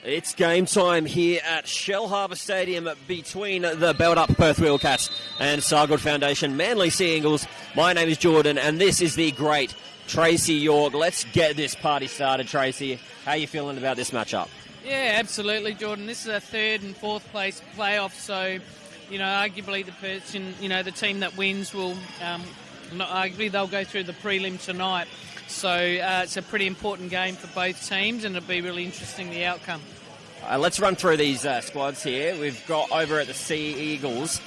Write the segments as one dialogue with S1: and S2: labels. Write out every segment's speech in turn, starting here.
S1: It's game time here at Shell Harbour Stadium between the belt-up Perth Wheelcats and Sargood Foundation Manly Sea Eagles. My name is Jordan, and this is the great Tracy York. Let's get this party started, Tracy. How are you feeling about this matchup?
S2: Yeah, absolutely, Jordan. This is a third and fourth place playoff, so, arguably the team that wins will, arguably they'll go through the prelim tonight. So it's a pretty important game for both teams, and it'll be really interesting, the outcome.
S1: Let's run through these squads here. We've got over at the Sea Eagles,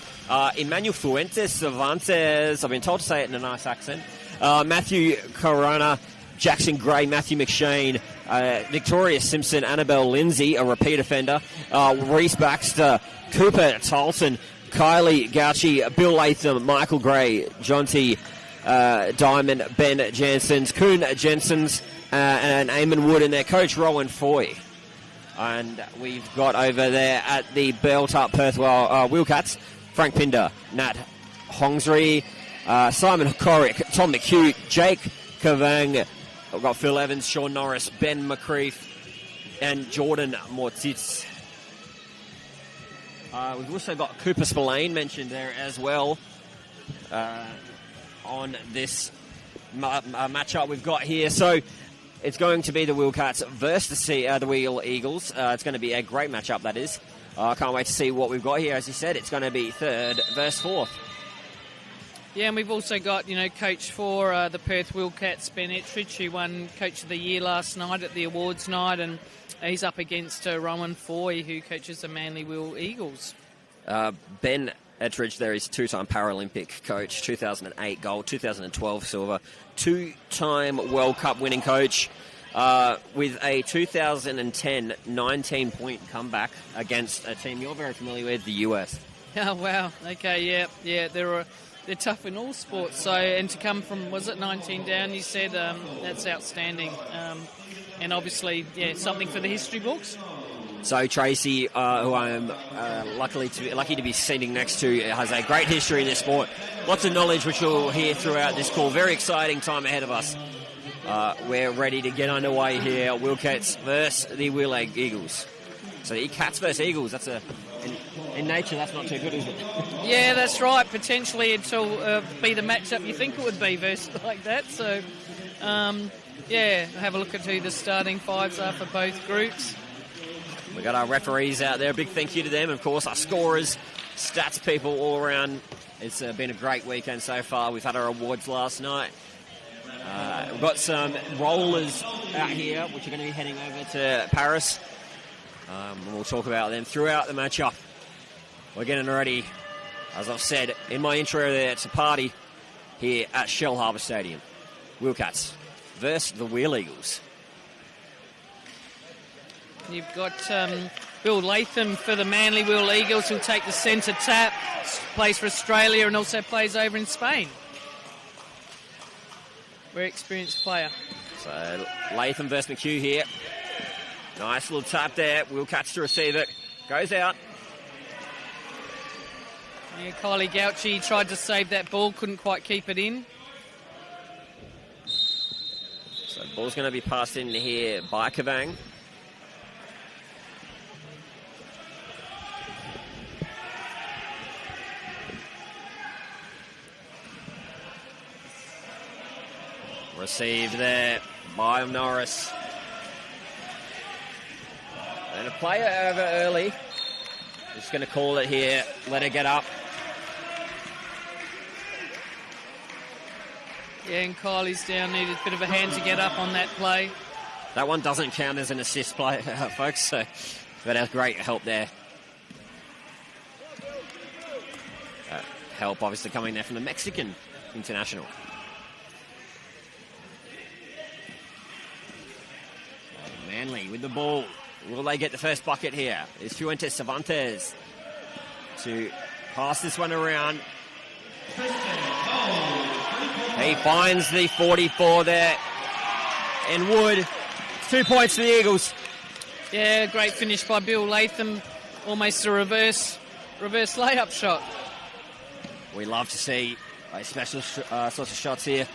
S1: Emmanuel Fuentes, Cervantes, I've been told to say it in a nice accent, Matthew Corona, Jackson Gray, Matthew McShane, Victoria Simpson, Annabelle Lindsay, a repeat offender, Reese Baxter, Cooper Tolton, Kylie Gauchi, Bill Latham, Michael Gray, Jonty Diamond, Ben Jansens, Kuhn Jensens, and Eamon Wood, and their coach Rowan Foy. And we've got over there at the belt-up Perth Wheelcats, Frank Pinder, Nat Hongsrey, Simon Corrick, Tom McHugh, Jake Kavang. We've got Phil Evans, Sean Norris, Ben McCreef, and Jordan Mortitz. We've also got Cooper Spillane mentioned there as well on this matchup we've got here. So it's going to be the Wheelcats versus the Wheel Eagles. It's going to be a great matchup, that is. I can't wait to see what we've got here. As you said, it's going to be third versus fourth.
S2: Yeah, and we've also got, coach for the Perth Wheelcats, Ben Ettridge, who won Coach of the Year last night at the awards night, and he's up against Rowan Foy, who coaches the Manly Wheel Eagles.
S1: Ben Ettridge there is a two-time Paralympic coach, 2008 gold, 2012 silver, two-time World Cup winning coach with a 2010 19-point comeback against a team you're very familiar with, the US.
S2: Oh, wow. Okay, yeah, they're tough in all sports. So, and to come from, was it 19 down, you said, that's outstanding. And obviously, something for the history books.
S1: So Tracy, who I am lucky to be sitting next to, has a great history in this sport. Lots of knowledge which you'll hear throughout this call. Very exciting time ahead of us. We're ready to get underway here. Wheelcats versus the Wheel Eagles. So the Cats versus Eagles, that's in nature, that's not too good, is it?
S2: Yeah, that's right. Potentially it'll be the matchup you think it would be versus like that. So, have a look at who the starting fives are for both groups.
S1: We've got our referees out there. A big thank you to them. Of course, our scorers, stats people all around. It's been a great weekend so far. We've had our awards last night. We've got some rollers out here, which are going to be heading over to Paris. And we'll talk about them throughout the matchup. We're getting ready. As I've said in my intro there, it's a party here at Shell Harbour Stadium. Wheelcats versus the Wheel Eagles.
S2: You've got Bill Latham for the Manly Wheel Eagles, who'll take the centre tap, plays for Australia and also plays over in Spain. Very experienced player.
S1: So Latham versus McHugh here. Nice little tap there. Wheelcats to receive it. Goes out.
S2: Yeah, Kylie Gauchi tried to save that ball, couldn't quite keep it in.
S1: So the ball's going to be passed in here by Kavang. Received there by Norris. And a player over early. Just going to call it here. Let her get up.
S2: Yeah, and Kylie's down, needed a bit of a hand to get up on that play.
S1: That one doesn't count as an assist play, folks, so but that's great help there. Help obviously coming there from the Mexican international. Manly with the ball. Will they get the first bucket here? It's Fuentes Cervantes to pass this one around. He finds the 44 there. And Wood, 2 points for the Eagles.
S2: Yeah, great finish by Bill Latham. Almost a reverse layup shot.
S1: We love to see special sorts of shots here.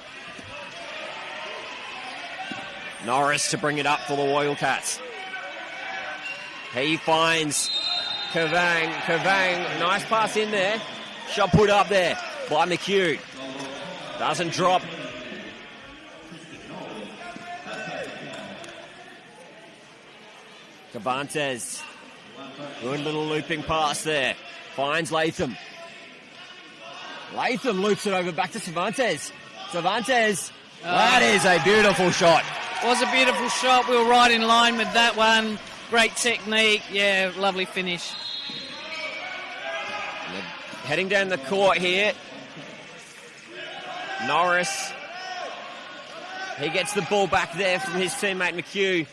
S1: Norris to bring it up for the Wheelcats. He finds Kavang. Kavang, nice pass in there. Shot put up there by McHugh. Doesn't drop. Cavantes. Good little looping pass there. Finds Latham. Latham loops it over back to Cervantes. Cervantes. That is a beautiful shot.
S2: Was a beautiful shot. We were right in line with that one. Great technique. Yeah, lovely finish.
S1: Heading down the court here. Norris. He gets the ball back there from his teammate McHugh.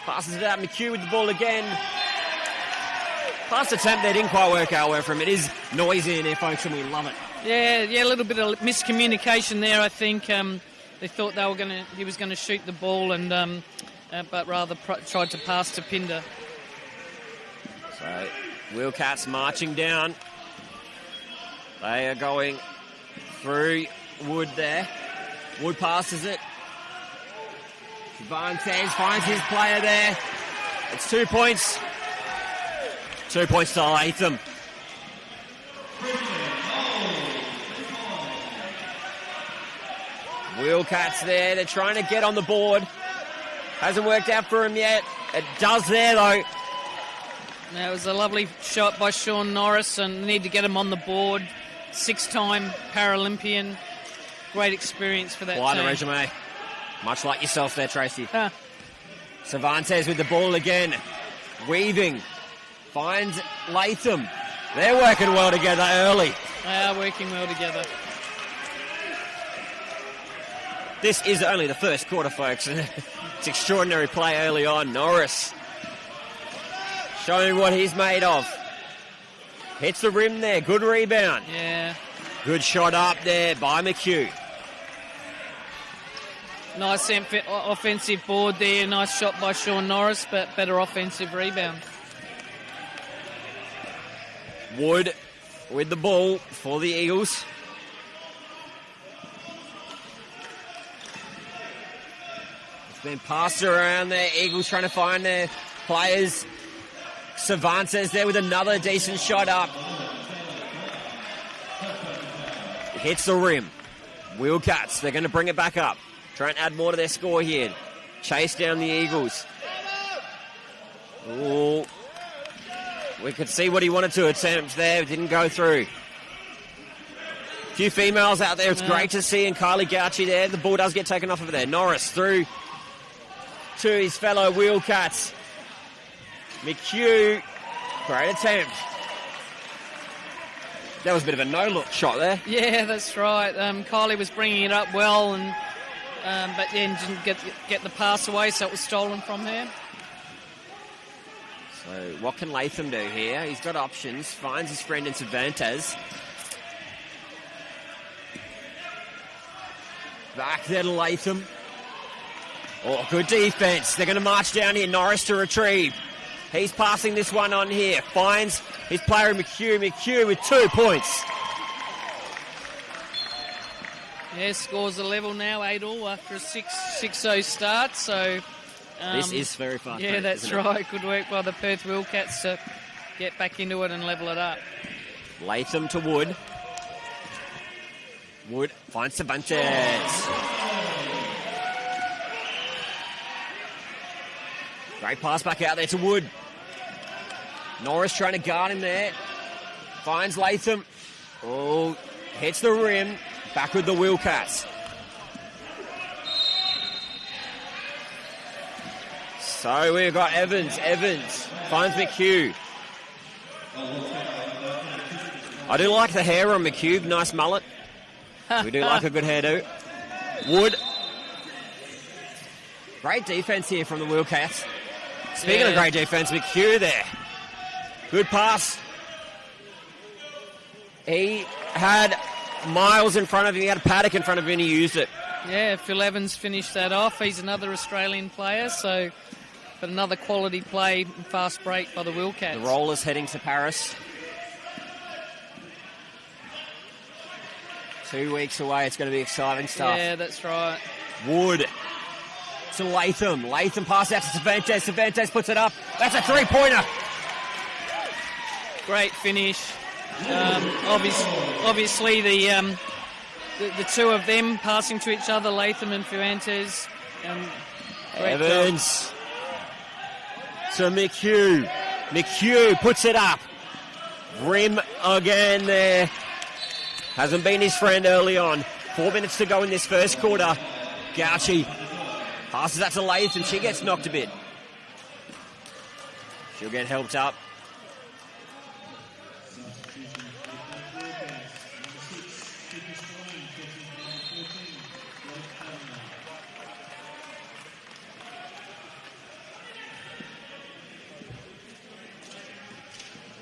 S1: Passes it out. McHugh with the ball again. Pass attempt there didn't quite work out well for him. It is noisy in there, folks, and we love it.
S2: Yeah, a little bit of miscommunication there, I think. They thought he was going to shoot the ball, and but rather tried to pass to Pinder.
S1: So, Wildcats marching down. They are going through Wood there. Wood passes it. Cervantes finds his player there. It's 2 points. 2 points to Latham. Wildcats there. They're trying to get on the board. Hasn't worked out for him yet. It does there, though.
S2: That was a lovely shot by Sean Norris, and need to get him on the board. 6-time Paralympian. Great experience for that
S1: Quite
S2: team.
S1: a resume. Much like yourself there, Tracy. Cervantes with the ball again. Weaving. Finds Latham. They're working well together early.
S2: They are working well together.
S1: This is only the first quarter, folks. It's extraordinary play early on. Norris showing what he's made of. Hits the rim there. Good rebound.
S2: Yeah.
S1: Good shot up there by McHugh.
S2: Nice offensive board there. Nice shot by Sean Norris, but better offensive rebound.
S1: Wood with the ball for the Eagles. It's been passed around there. Eagles trying to find their players. Cervantes there with another decent shot up. Hits the rim. Wildcats, they're going to bring it back up. Try and add more to their score here. Chase down the Eagles. Ooh. We could see what he wanted to attempt there. It didn't go through. A few females out there. It's great to see. And Kylie Gauchi there. The ball does get taken off of there. Norris through to his fellow Wildcats. McHugh. Great attempt. That was a bit of a no-look shot there.
S2: Yeah, that's right. Kylie was bringing it up well, and but then didn't get the pass away, so it was stolen from her.
S1: So what can Latham do here? He's got options. Finds his friend in Cervantes. Back there to Latham. Oh, good defense. They're going to march down here. Norris to retrieve. He's passing this one on here. Finds his player McHugh. McHugh with 2 points.
S2: Yeah, scores a level now, 8-all after a 6-0 start. So
S1: this is very fast.
S2: Yeah, that's right. Good work by the Perth Wildcats to get back into it and level it up.
S1: Latham to Wood. Wood finds Cervantes. Great pass back out there to Wood. Norris trying to guard him there. Finds Latham. Oh, hits the rim. Back with the Wildcats. So we've got Evans. Evans finds McHugh. I do like the hair on McHugh. Nice mullet. We do like a good hairdo. Wood. Great defense here from the Wildcats. Speaking of great defense, McHugh there. Good pass. He had Miles in front of him. He had Paddock in front of him and he used it.
S2: Yeah, Phil Evans finished that off. He's another Australian player, so but another quality play and fast break by the Wildcats.
S1: The Rollers heading to Paris. 2 weeks away. It's going to be exciting stuff.
S2: Yeah, that's right.
S1: Wood to Latham. Latham pass out to Cervantes. Cervantes puts it up. That's a three-pointer.
S2: Great finish. Obviously, the two of them passing to each other, Latham and Fuentes.
S1: Evans to McHugh. McHugh puts it up. Rim again there. Hasn't been his friend early on. 4 minutes to go in this first quarter. Gauchi passes that to Latham. She gets knocked a bit. She'll get helped up.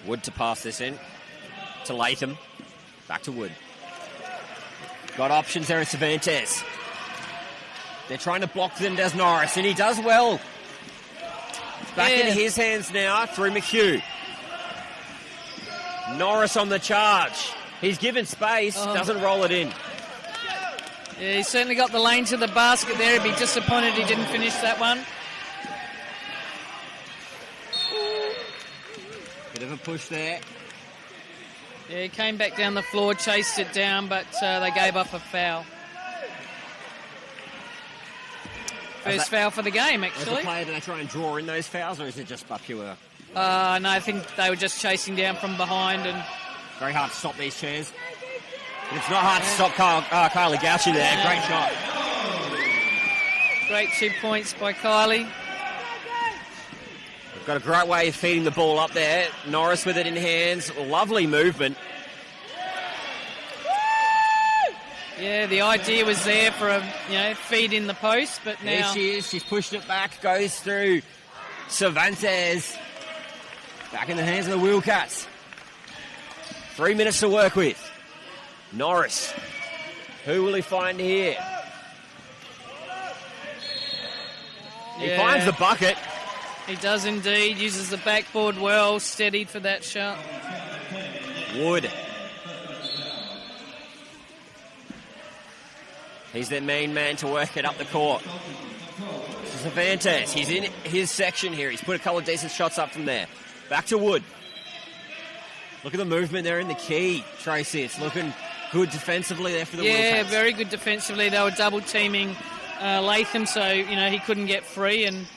S1: Wood to pass this in to Latham. Back to Wood. Got options there at Cervantes. They're trying to block them, does Norris, and he does well. It's back in his hands now through McHugh. Norris on the charge. He's given space, doesn't roll it in.
S2: Yeah, he's certainly got the lane to the basket there. He'd be disappointed he didn't finish that one.
S1: Bit of a push there.
S2: Yeah, he came back down the floor, chased it down, but they gave up a foul. First foul for the game, actually.
S1: As a player, do they try and draw in those fouls, or is it just by pure?
S2: No, I think they were just chasing down from behind. And
S1: very hard to stop these chairs. But it's not hard to stop Kylie Gauchi there. Great shot.
S2: Great 2 points by Kylie.
S1: Got a great way of feeding the ball up there. Norris with it in hands. Lovely movement.
S2: Yeah, the idea was there for a feed in the post, but now
S1: there she is. She's pushed it back. Goes through Cervantes. Back in the hands of the Wildcats. 3 minutes to work with. Norris. Who will he find here? He finds the bucket.
S2: He does indeed. Uses the backboard well. Steadied for that shot.
S1: Wood. He's their main man to work it up the court. Cervantes. He's in his section here. He's put a couple of decent shots up from there. Back to Wood. Look at the movement there in the key, Tracy. It's looking good defensively there for the Wildcats.
S2: Yeah, very good defensively. They were double teaming Latham, so he couldn't get free and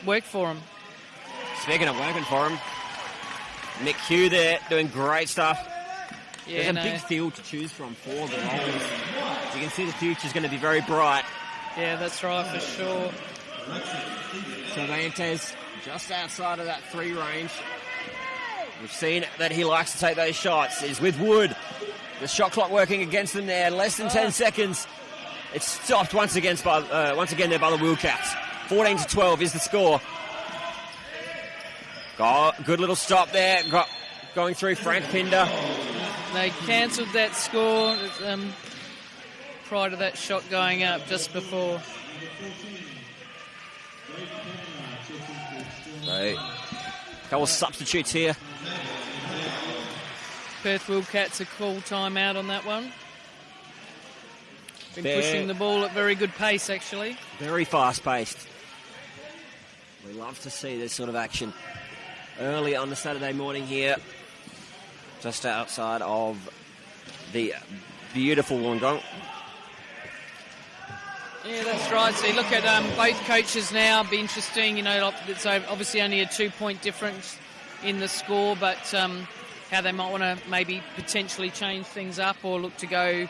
S2: worked for him.
S1: Speaking of working for him, McHugh there doing great stuff.
S2: Yeah,
S1: There's a big field to choose from for the Rollers. As you can see, the future's going to be very bright.
S2: Yeah, that's right, for sure.
S1: Cervantes just outside of that three range. We've seen that he likes to take those shots. He's with Wood. The shot clock working against them there. Less than 10 seconds. It's stopped once again there by the Wildcats. 14-12 is the score. Good little stop there. Going through Frank Pinder.
S2: They cancelled that score prior to that shot going up just before.
S1: So, a couple of substitutes here.
S2: Perth Wildcats a call timeout on that one. Been pushing the ball at very good pace, actually.
S1: Very fast-paced. We love to see this sort of action early on the Saturday morning here, just outside of the beautiful Wollongong.
S2: Yeah, that's right. So you look at both coaches now. Be interesting. It's obviously only a 2-point difference in the score, but how they might want to maybe potentially change things up or look to go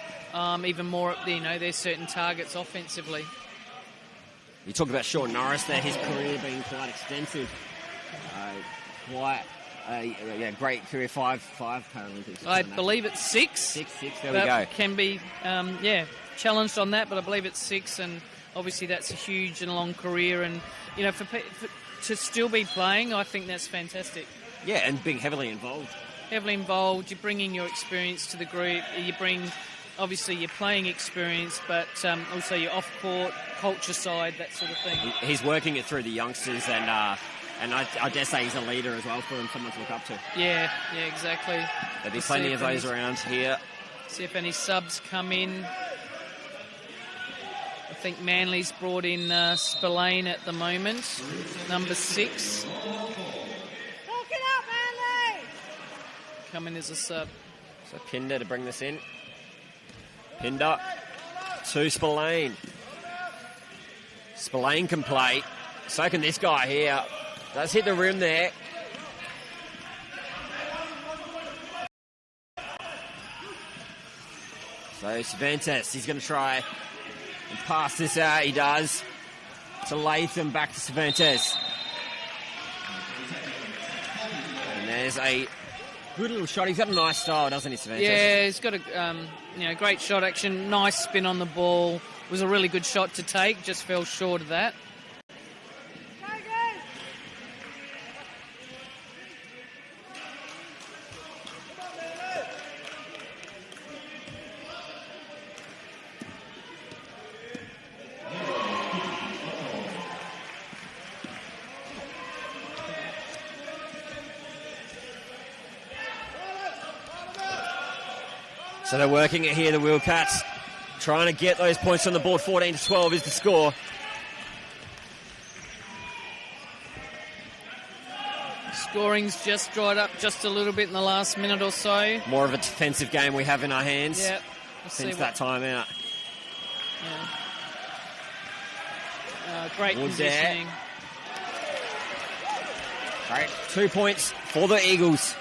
S2: even more at their certain targets offensively.
S1: You talk about Sean Norris there, his career being quite extensive. Great career, five Paralympics.
S2: I believe it's 6.
S1: Six, there we go.
S2: Can be, challenged on that, but I believe it's 6, and obviously that's a huge and long career, and to still be playing, I think that's fantastic.
S1: Yeah, and being heavily involved.
S2: You're bringing your experience to the group. You bring, obviously, your playing experience, but also your off-court culture side, that sort of thing.
S1: He's working it through the youngsters, and I dare say he's a leader as well for him, someone to look up to.
S2: Yeah, exactly.
S1: There'll be plenty of those around here.
S2: See if any subs come in. think Manly's brought in Spillane at the moment, number 6. Coming as a sub.
S1: So Pinder to bring this in. Pinder to Spillane. Spillane can play. So can this guy here. Does hit the rim there. So Cervantes, he's going to try and pass this out. He does. To Latham, back to Cervantes. And there's a good little shot. He's got a nice style, doesn't he, Cervantes?
S2: Yeah, he's got a great shot action. Nice spin on the ball. Was a really good shot to take. Just fell short of that.
S1: So they're working it here, the Wildcats. Trying to get those points on the board. 14-12 is the score.
S2: Scoring's just dried up just a little bit in the last minute or so.
S1: More of a defensive game we have in our hands.
S2: Yeah.
S1: Since that time out.
S2: Yeah. Great positioning.
S1: Great. 2 points for the Eagles.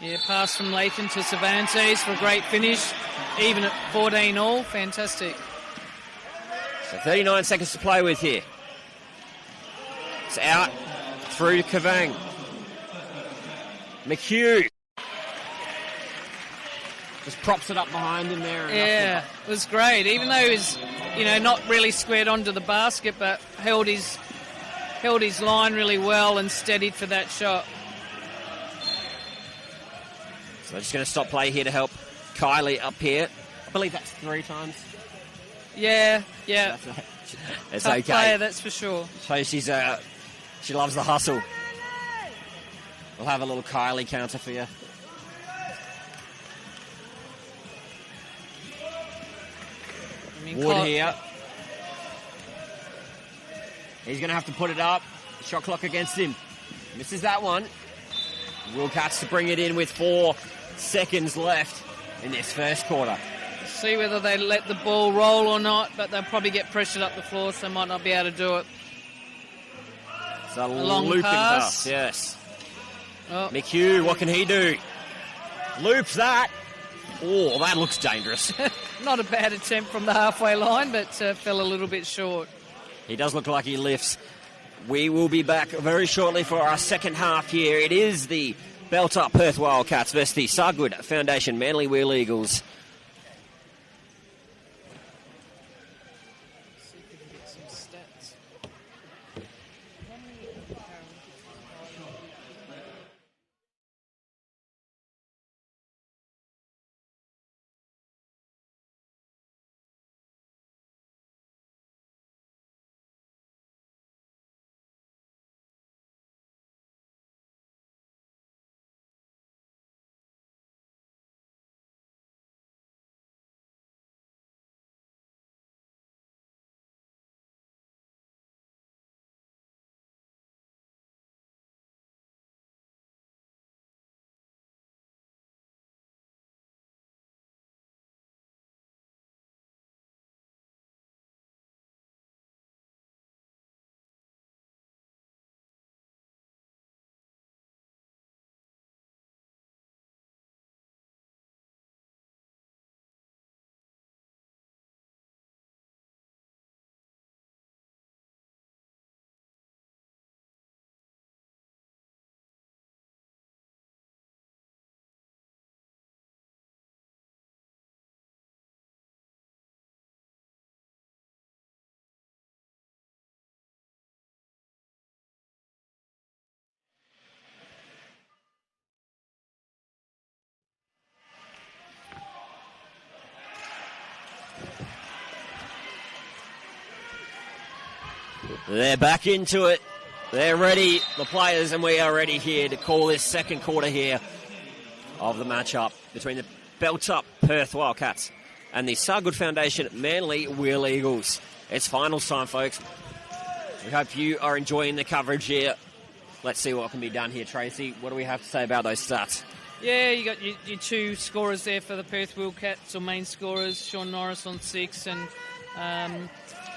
S2: Yeah, pass from Latham to Cervantes for a great finish. Even at 14 all, fantastic.
S1: So 39 seconds to play with here. It's out through Kavang. McHugh just props it up behind him there.
S2: Yeah, it was great. Even though he was, not really squared onto the basket, but held his line really well and steadied for that shot.
S1: So they're just going to stop play here to help Kylie up here. I believe that's 3 times.
S2: Yeah.
S1: It's
S2: Tough
S1: okay.
S2: player, that's for sure.
S1: So she loves the hustle. We'll have a little Kylie counter for you. Wood here. He's going to have to put it up. Shot clock against him. Misses that one. Wildcats to bring it in with 4 seconds left in this first quarter.
S2: See whether they let the ball roll or not, but they'll probably get pressured up the floor, so they might not be able to do it.
S1: It's a
S2: long
S1: looping
S2: pass.
S1: Yes.
S2: Oh.
S1: McHugh, what can he do? Loops that. Oh, that looks dangerous.
S2: Not a bad attempt from the halfway line, but fell a little bit short.
S1: He does look like he lifts. We will be back very shortly for our second half here. It is the Belt Up Perth Wildcats versus the Sargood Foundation Manly Wheel Eagles. They're back into it. They're ready, the players, and we are ready here to call this second quarter here of the matchup between the Belt Up Perth Wildcats and the Sargood Foundation Manly Wheel Eagles. It's finals time, folks. We hope you are enjoying the coverage here. Let's see what can be done here, Tracy. What do we have to say about those stats?
S2: Yeah, you got your two scorers there for the Perth Wildcats, or main scorers, Sean Norris on 6 and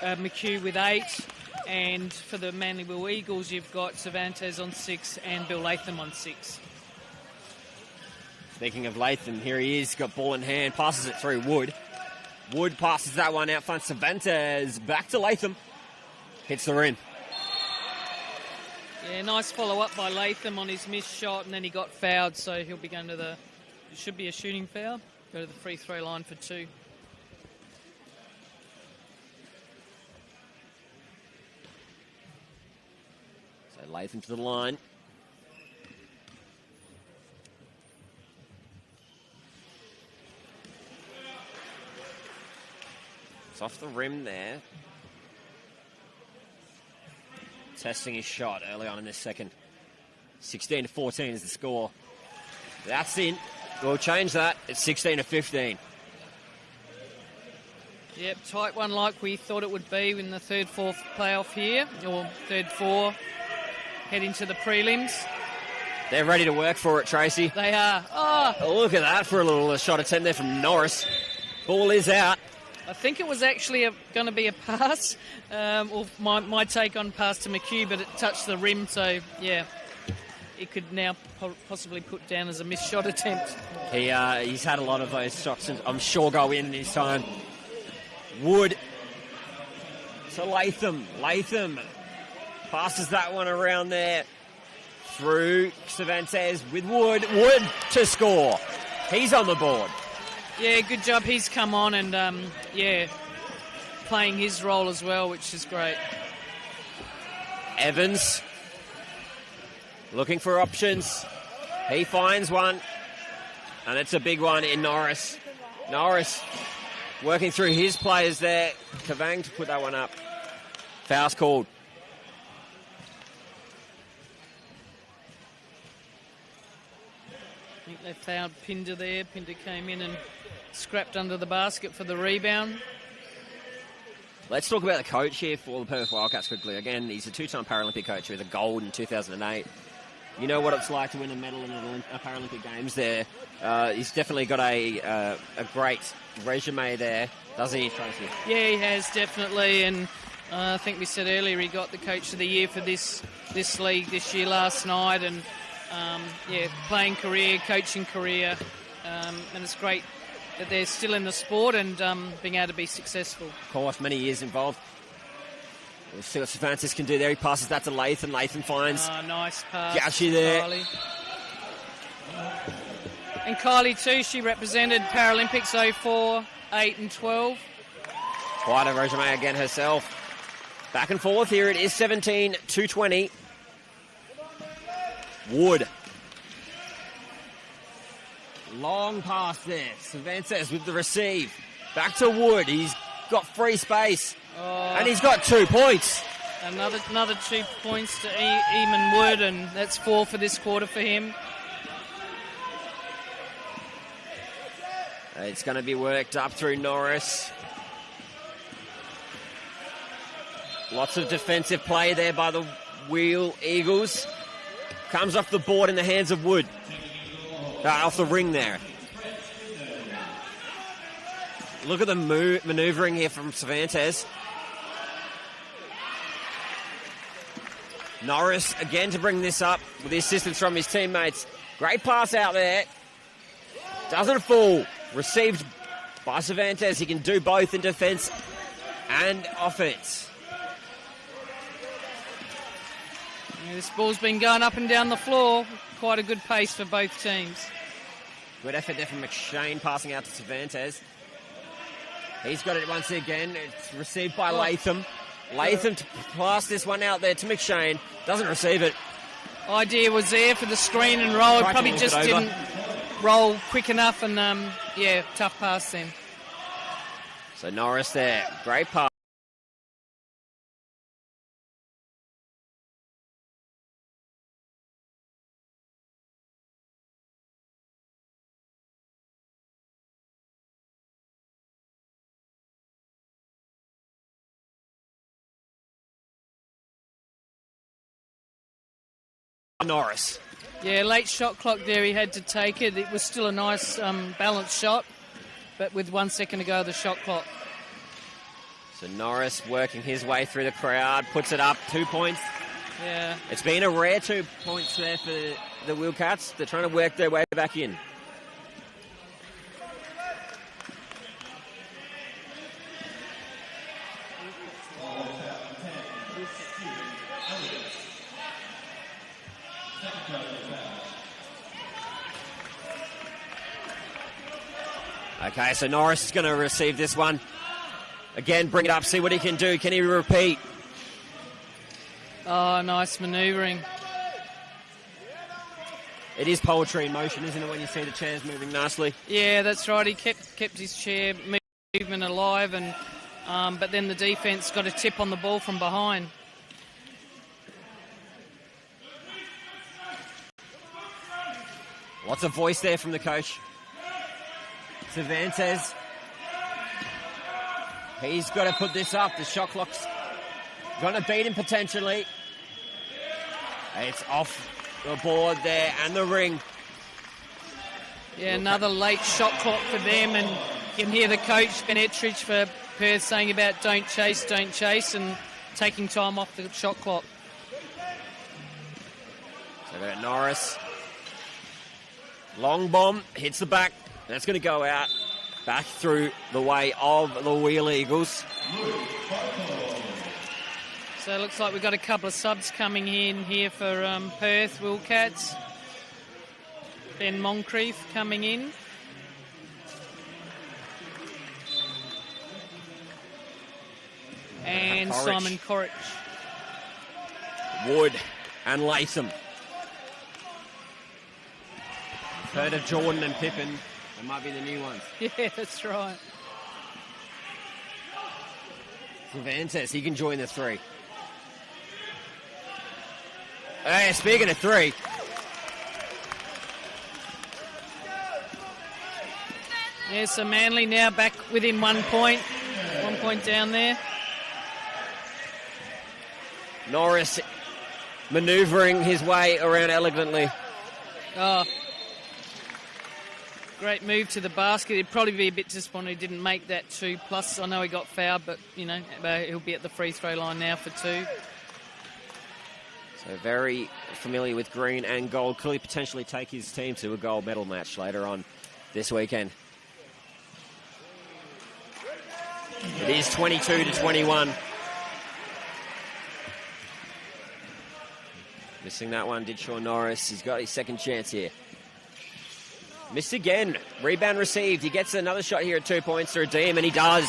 S2: McHugh with 8. And for the Manly Wheel Eagles, you've got Cervantes on 6 and Bill Latham on 6.
S1: Speaking of Latham, here he is, got ball in hand, passes it through Wood. Wood passes that one out front. Cervantes back to Latham. Hits the rim.
S2: Yeah, nice follow-up by Latham on his missed shot, and then he got fouled, so he'll be going to it should be a shooting foul. Go to the free throw line for 2.
S1: So Latham to the line. It's off the rim there. Testing his shot early on in this second. 16-14 is the score. That's in. We'll change that. It's 16-15.
S2: Yep, tight one like we thought it would be in the 3rd-4th playoff here, or 3rd-4 heading to the prelims.
S1: They're ready to work for it, Tracy.
S2: They are. Oh,
S1: Look at that for a little shot attempt there from Norris. Ball is out.
S2: I think it was actually going to be a pass, or my take on pass to McHugh, but it touched the rim, so yeah, it could now possibly put down as a missed shot attempt.
S1: He's had a lot of those shots, and I'm sure go in this time. Wood to Latham. Latham passes that one around there through Cervantes with Wood. Wood to score. He's on the board.
S2: Yeah, good job. He's come on and, playing his role as well, which is great.
S1: Evans looking for options. He finds one, and it's a big one in Norris. Norris working through his players there. Kavang to put that one up. Foul's called.
S2: I think they fouled Pinder there. Pinder came in and scrapped under the basket for the rebound.
S1: Let's talk about the coach here for the Perth Wildcats quickly. Again, he's a 2-time Paralympic coach with a gold in 2008. You know what it's like to win a medal in a Paralympic Games there. He's definitely got a great resume there, doesn't he, Tracy?
S2: Yeah, he has, definitely. And I think we said earlier he got the Coach of the Year for this league this year last night. And, playing career, coaching career. And it's great that they're still in the sport and being able to be successful.
S1: Of course, many years involved. We'll see what Cervantes can do there. He passes that to Latham. Latham finds.
S2: Oh, nice pass.
S1: Gauchi there.
S2: Kylie. And Kylie too, she represented Paralympics 04, 8 and 12.
S1: Quite a resume again herself. Back and forth here. It is 17-20. Wood. Long pass there. Cervantes with the receive. Back to Wood. He's got free space. And he's got 2 points.
S2: Another 2 points to Eamon Wood, and that's 4 for this quarter for him.
S1: It's going to be worked up through Norris. Lots of defensive play there by the Wheel Eagles. Comes off the board in the hands of Wood. Off the ring there. Look at the manoeuvring here from Cervantes. Norris again to bring this up with the assistance from his teammates. Great pass out there. Doesn't fall. Received by Cervantes. He can do both in defence and offence.
S2: Yeah, this ball's been going up and down the floor. Quite a good pace for both teams.
S1: Good effort there from McShane, passing out to Cervantes. He's got it once again. It's received by Latham. Latham to pass this one out there to McShane. Doesn't receive it.
S2: Idea was there for the screen and roll. It probably just didn't roll quick enough, and tough pass then.
S1: So Norris there. Great pass. Norris.
S2: Yeah, late shot clock there. He had to take it. It was still a nice balanced shot, but with 1 second to go of the shot clock.
S1: So Norris working his way through the crowd, puts it up, 2 points.
S2: Yeah.
S1: It's been a rare 2 points there for the Wildcats. They're trying to work their way back in. Okay, so Norris is going to receive this one. Again, bring it up, see what he can do. Can he repeat?
S2: Oh, nice manoeuvring.
S1: It is poetry in motion, isn't it, when you see the chairs moving nicely?
S2: Yeah, that's right. He kept his chair movement alive, and but then the defence got a tip on the ball from behind.
S1: Lots of voice there from the coach. Cervantes. He's got to put this up. The shot clock's going to beat him potentially. It's off the board there and the ring.
S2: Yeah, another late shot clock for them, and you can hear the coach, Ben Ettridge for Perth, saying about don't chase, and taking time off the shot clock.
S1: So we've got Norris. Long bomb, hits the back. That's going to go out, back through the way of the Wheel Eagles.
S2: So it looks like we've got a couple of subs coming in here for Perth Wildcats. Ben Moncrief coming in. And
S1: Corrich.
S2: Simon Corrich.
S1: Wood and Latham. Heard of Jordan and Pippin. They might be the new ones.
S2: Yeah, that's right.
S1: Cervantes, he can join the three. Hey, speaking of three.
S2: Yeah, so Manly now back within 1 point. 1 point down there.
S1: Norris manoeuvring his way around elegantly.
S2: Oh, great move to the basket. He'd probably be a bit disappointed he didn't make that 2+. I know he got fouled, but, you know, he'll be at the free throw line now for 2.
S1: So very familiar with green and gold. Could he potentially take his team to a gold medal match later on this weekend? It is 22-21. Missing that one, did Sean Norris. He's got his second chance here. Missed again. Rebound received. He gets another shot here at 2 points to redeem, and he does.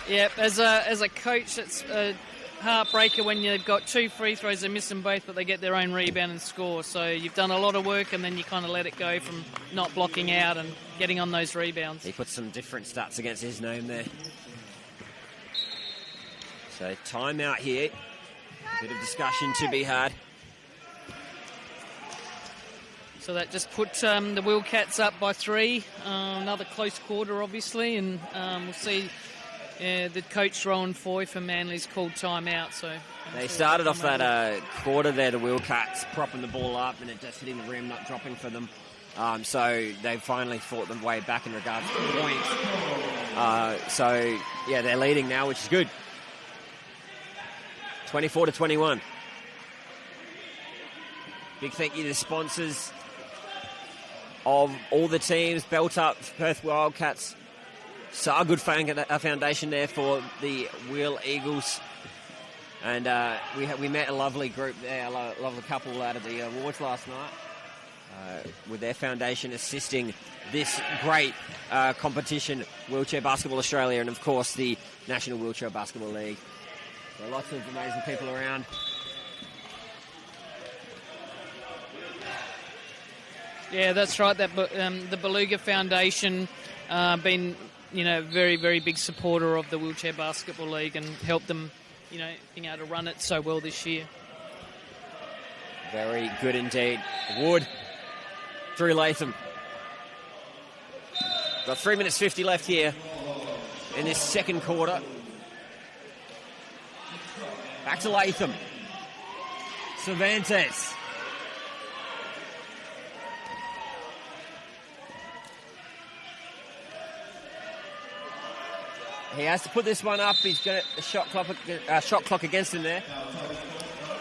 S2: Yep, as a coach, it's a heartbreaker when you've got 2 free throws, they miss them both, but they get their own rebound and score. So you've done a lot of work, and then you kind of let it go from not blocking out and getting on those rebounds.
S1: He put some different stats against his name there. So timeout here. A bit of discussion to be had.
S2: So that just put the Wildcats up by 3. Another close quarter, obviously, and we'll see the coach, Rowan Foy, for Manly's called timeout. So
S1: they started off that quarter there, the Wildcats, propping the ball up and it just hitting the rim, not dropping for them. So they finally fought them way back in regards to points. So, yeah, they're leading now, which is good. 24-21. Big thank you to the sponsors of all the teams. Belt Up, Perth Wildcats. So a good foundation there for the Wheel Eagles. And we met a lovely group there, a lovely couple out of the awards last night with their foundation assisting this great competition, Wheelchair Basketball Australia, and of course the National Wheelchair Basketball League. So lots of amazing people around.
S2: Yeah, that's right. That the Beluga Foundation been, very, very big supporter of the Wheelchair Basketball League and helped them, being able to run it so well this year.
S1: Very good indeed. Wood through Latham. Got 3 minutes 50 left here in this second quarter. Back to Latham. Cervantes. He has to put this one up. He's got a shot clock against him there.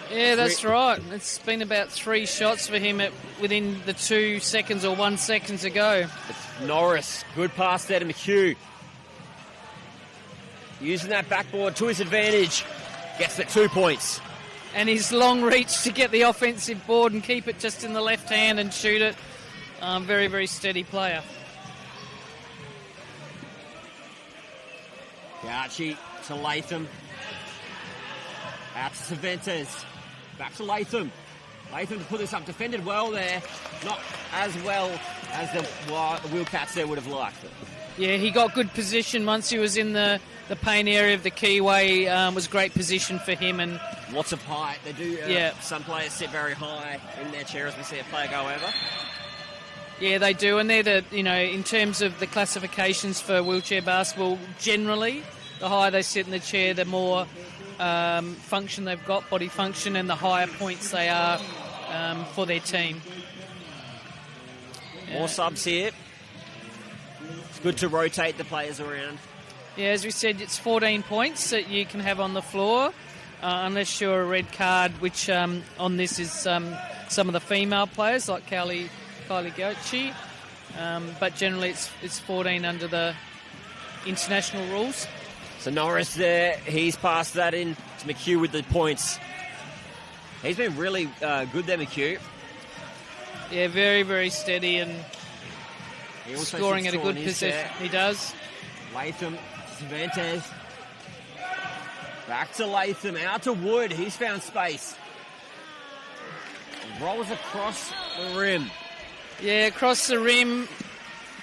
S2: Yeah, that's right. It's been about 3 shots for him within the 2 seconds or 1 second to go.
S1: It's Norris. Good pass there to McHugh. Using that backboard to his advantage. Gets the 2 points.
S2: And his long reach to get the offensive board and keep it just in the left hand and shoot it. Very, very steady player.
S1: Gauci to Latham. Out to Cervantes. Back to Latham. Latham to put this up. Defended well there. Not as well as the Wildcats there would have liked it.
S2: Yeah, he got good position once he was in the paint area of the keyway. Was great position for him. And
S1: lots of height. They do. Some players sit very high in their chair as we see a player go over.
S2: Yeah, they do, and they're in terms of the classifications for wheelchair basketball, generally, the higher they sit in the chair, the more function they've got, body function, and the higher points they are for their team.
S1: More subs here. It's good to rotate the players around.
S2: Yeah, as we said, it's 14 points that you can have on the floor, unless you're a red card, which on this is some of the female players, like Kylie Gauci, but generally it's 14 under the international rules.
S1: So Norris there, he's passed that in to McHugh with the points. He's been really good there, McHugh.
S2: Yeah, very, very steady and scoring at a good position. He does.
S1: Latham, Cervantes. Back to Latham, out to Wood. He's found space. Rolls across the rim.
S2: Yeah, across the rim.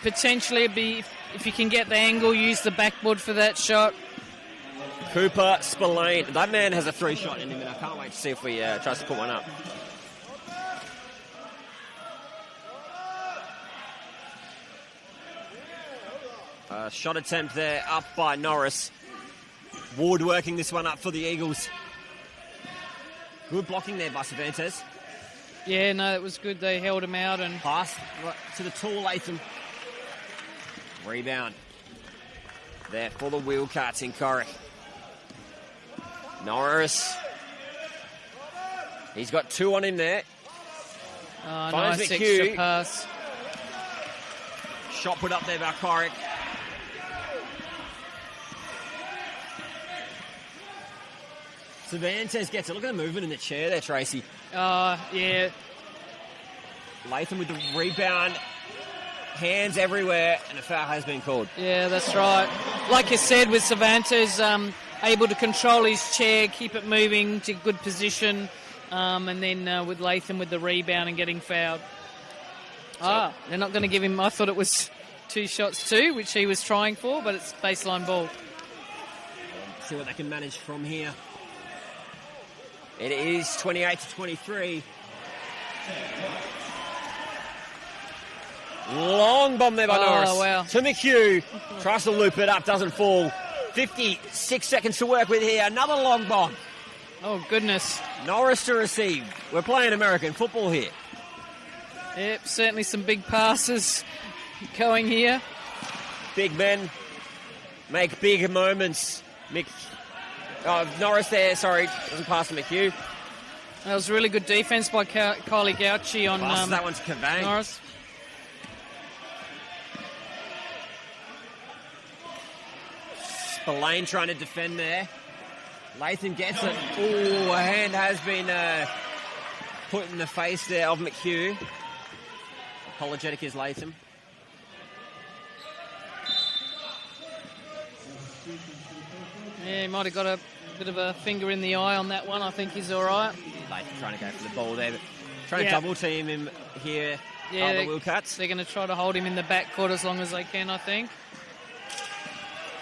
S2: Potentially if you can get the angle, use the backboard for that shot.
S1: Cooper Spillane. That man has a 3-shot in him, and I can't wait to see if we tries to put one up. Shot attempt there, up by Norris. Ward working this one up for the Eagles. Good blocking there by Cervantes.
S2: Yeah, no, it was good. They held him out and
S1: pass to the tall Latham. Rebound there for the Wildcats in Corrie. Norris. He's got 2 on him there.
S2: Oh, nice extra pass.
S1: Shot put up there by Corrie. Cervantes gets it. Look at the movement in the chair there, Tracy.
S2: Yeah.
S1: Latham with the rebound. Hands everywhere, and a foul has been called.
S2: Yeah, that's right. Like you said, with Cervantes, able to control his chair, keep it moving to good position, and then with Latham with the rebound and getting fouled. They're not going to give him... I thought it was 2 shots too, which he was trying for, but it's baseline ball.
S1: See what they can manage from here. It is 28-23. Long bomb there by Norris.
S2: Wow.
S1: To McHugh. Tries to loop it up, doesn't fall. 56 seconds to work with here. Another long bomb.
S2: Oh, goodness.
S1: Norris to receive. We're playing American football here.
S2: Yep, certainly some big passes going here.
S1: Big men make big moments. Norris there, doesn't pass to McHugh.
S2: That was really good defence by Kylie Gauci on
S1: that one to Cavang.
S2: Norris.
S1: Spillane trying to defend there. Latham gets it. Ooh, a hand has been put in the face there of McHugh. Apologetic is Latham.
S2: Yeah, he might have got a bit of a finger in the eye on that one. I think he's all right.
S1: Latham trying to go for the ball there, but trying to double team him here.
S2: Yeah,
S1: the Wildcats.
S2: They're going to try to hold him in the backcourt as long as they can, I think.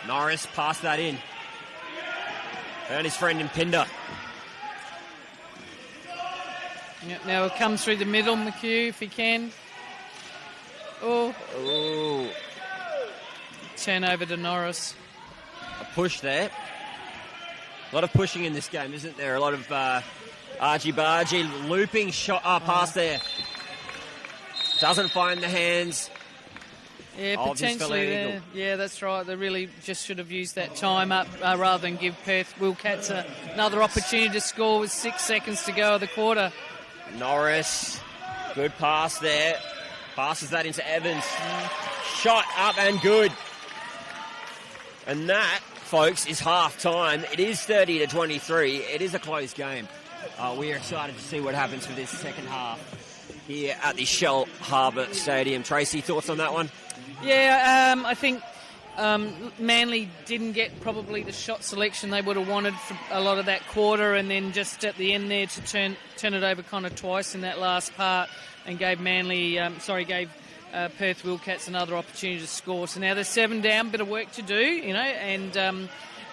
S1: Norris passed that in. Earn his friend in Pinder.
S2: Yep, now he'll come through the middle, McHugh, if he can.
S1: Oh.
S2: Turn over to Norris.
S1: A push there. A lot of pushing in this game, isn't there? A lot of argy-bargy, looping shot pass there. Doesn't find the hands.
S2: Yeah, potentially there. Yeah, that's right. They really just should have used that time up rather than give Perth Wildcats another opportunity to score with 6 seconds to go of the quarter.
S1: Norris, good pass there. Passes that into Evans. Shot up and good. And that, folks, is half-time. It is 30-23. It is a close game. We are excited to see what happens for this second half here at the Shell Harbour Stadium. Tracy, thoughts on that one?
S2: Yeah, I think Manly didn't get probably the shot selection they would have wanted for a lot of that quarter, and then just at the end there to turn it over kind of twice in that last part, and gave Perth Wildcats another opportunity to score. So now they're 7 down, bit of work to do, and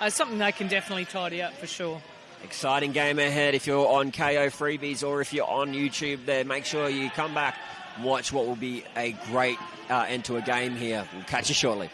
S2: something they can definitely tidy up for sure.
S1: Exciting game ahead. If you're on KO Freebies or if you're on YouTube there, make sure you come back and watch what will be a great end to a game here. We'll catch you shortly.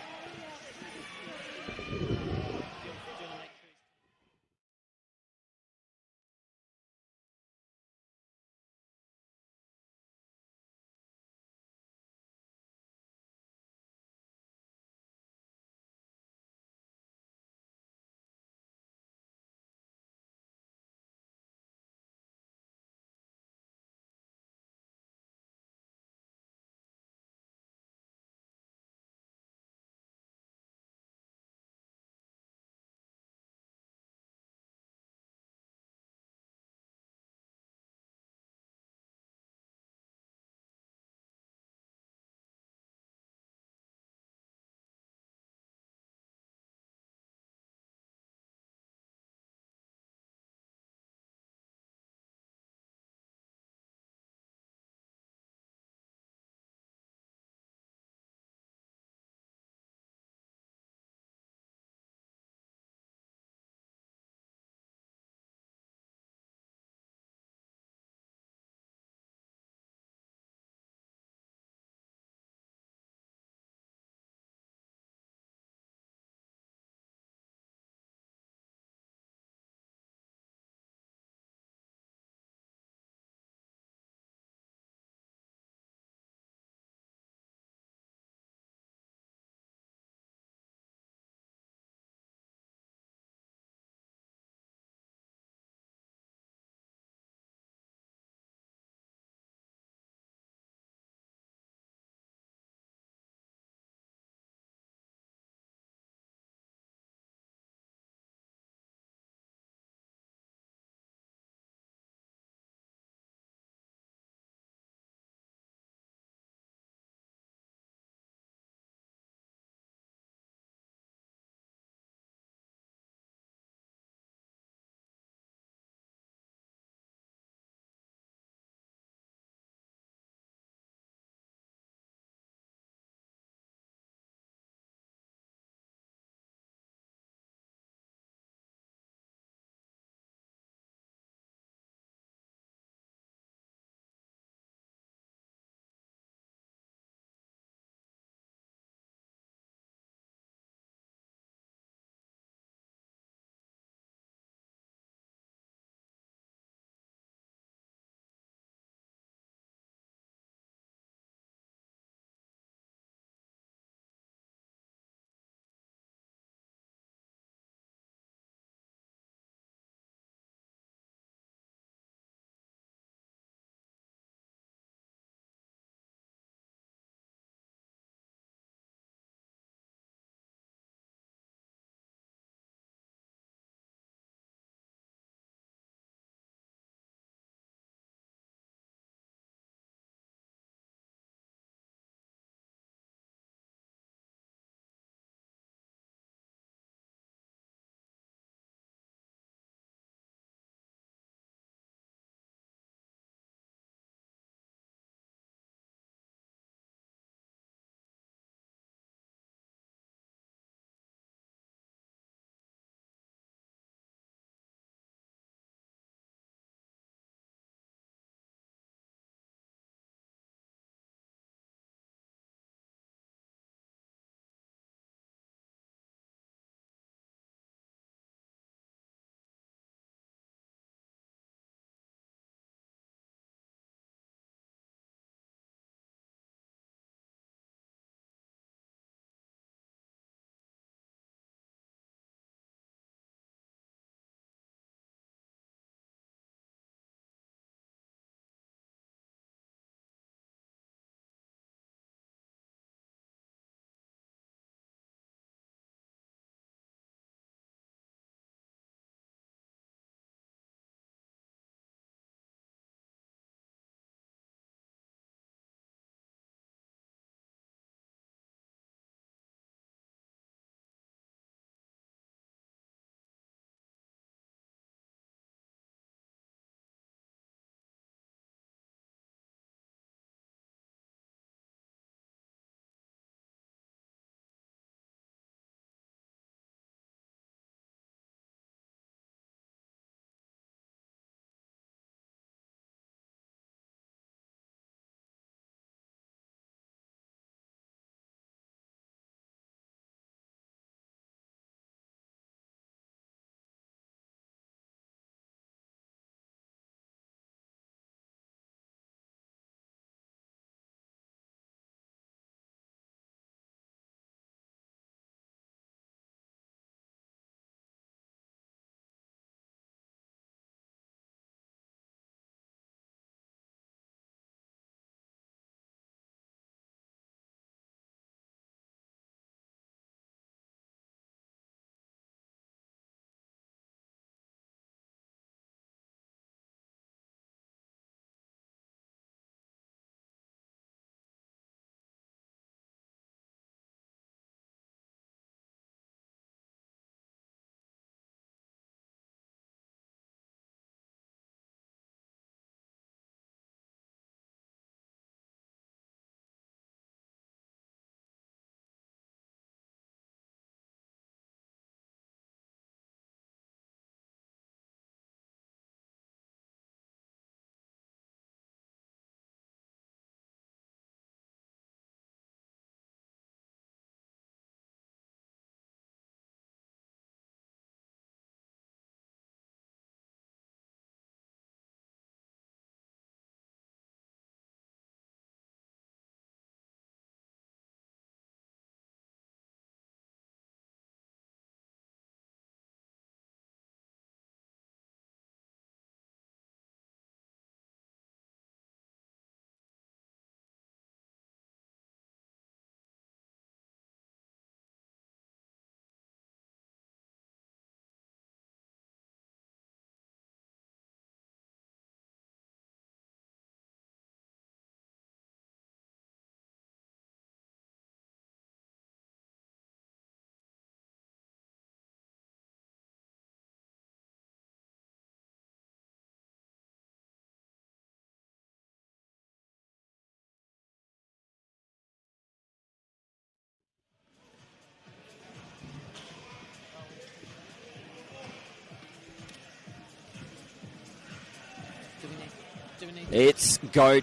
S1: It's go.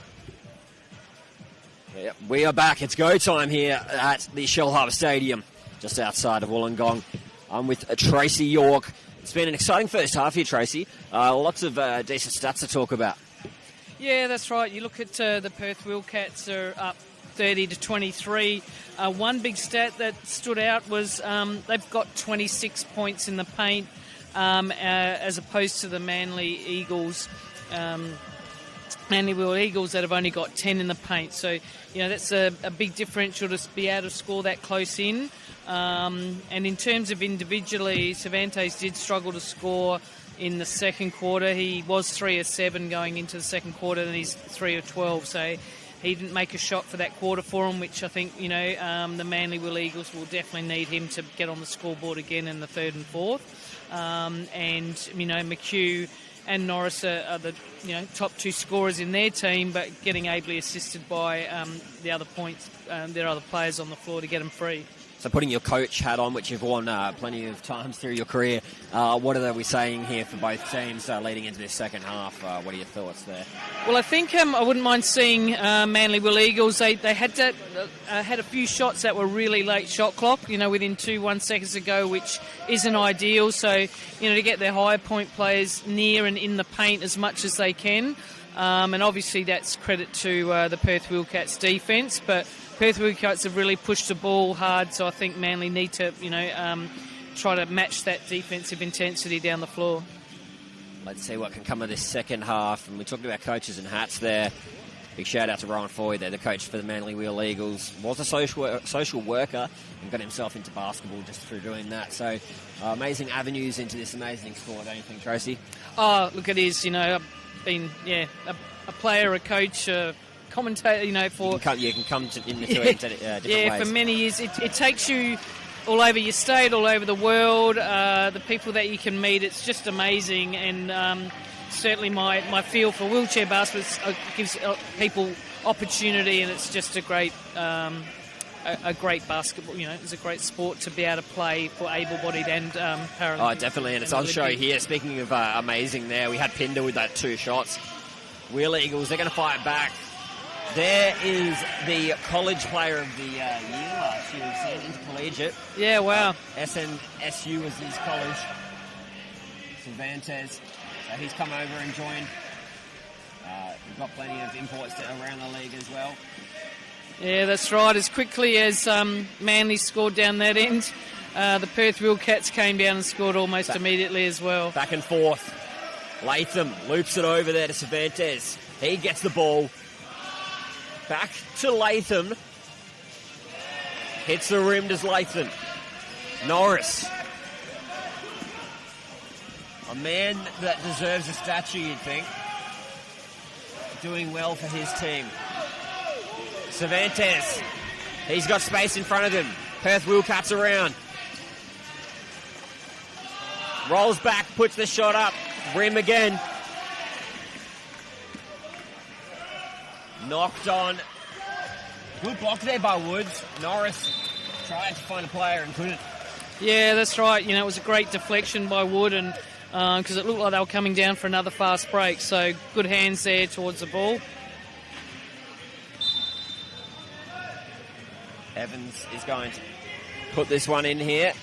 S1: Yep, we are back. It's go time here at the Shellharbour Stadium, just outside of Wollongong. I'm with Tracy York. It's been an exciting first half here, Tracy. Lots of decent stats to talk about.
S2: Yeah, that's right. You look at the Perth Wildcats are up 30-23. One big stat that stood out was they've got 26 points in the paint as opposed to the Manly Eagles. Manly World Eagles that have only got 10 in the paint. So, you know, that's a big differential to be able to score that close in. And in terms of individually, Cervantes did struggle to score in the second quarter. He was 3 of 7 going into the second quarter, and he's 3 of 12. So he didn't make a shot for that quarter for him, which I think, you know, the Manly Will Eagles will definitely need him to get on the scoreboard again in the third and fourth. And, you know, McHugh and Norris are the, you know, top 2 scorers in their team, but getting ably assisted by the other points, their other players on the floor to get them free.
S1: So putting your coach hat on, which you've worn plenty of times through your career, what are we saying here for both teams leading into this second half? What are your thoughts there?
S2: Well, I think I wouldn't mind seeing Manly Will Eagles. They had a few shots that were really late shot clock, you know, within 1 seconds ago, which isn't ideal. So, you know, to get their higher point players near and in the paint as much as they can. And obviously that's credit to the Perth Wildcats defence, but Perth Wildcats have really pushed the ball hard, so I think Manly need to, you know, try to match that defensive intensity down the floor.
S1: Let's see what can come of this second half. And we talked about coaches and hats there. Big shout out to Ryan Foy there, the coach for the Manly Wheel Eagles. Was a social worker and got himself into basketball just through doing that. So amazing avenues into this amazing sport, don't you think, Tracy?
S2: Oh, look, it is. You know, I've been, a player, a coach, commentator, you know, for...
S1: You can come in the different ways.
S2: For many years. It takes you all over your state, all over the world, the people that you can meet. It's just amazing, and certainly my feel for wheelchair basketball gives people opportunity, and it's just a great basketball, you know, it's a great sport to be able to play for able-bodied and Paralympic.
S1: Oh, definitely, and it's on show here. Speaking of amazing there, we had Pinder with that 2 shots. Wheel Eagles, they're going to fight back. There is the college player of the year last year, sent intercollegiate.
S2: Yeah, wow.
S1: SNSU was his college. Cervantes. So he's come over and joined. We've got plenty of imports around the league as well.
S2: Yeah, that's right. As quickly as Manly scored down that end, the Perth Wildcats came down and scored almost immediately as well.
S1: Back and forth. Latham loops it over there to Cervantes. He gets the ball. Back to Latham. Hits the rim, does Latham. Norris. A man that deserves a statue, you'd think. Doing well for his team. Cervantes. He's got space in front of him. Perth Wildcats around. Rolls back, puts the shot up. Rim again. Knocked on. Good block there by Woods. Norris tried to find a player and couldn't.
S2: Yeah, that's right. You know, it was a great deflection by Wood, and because it looked like they were coming down for another fast break. So good hands there towards the ball.
S1: Evans is going to put this one in here.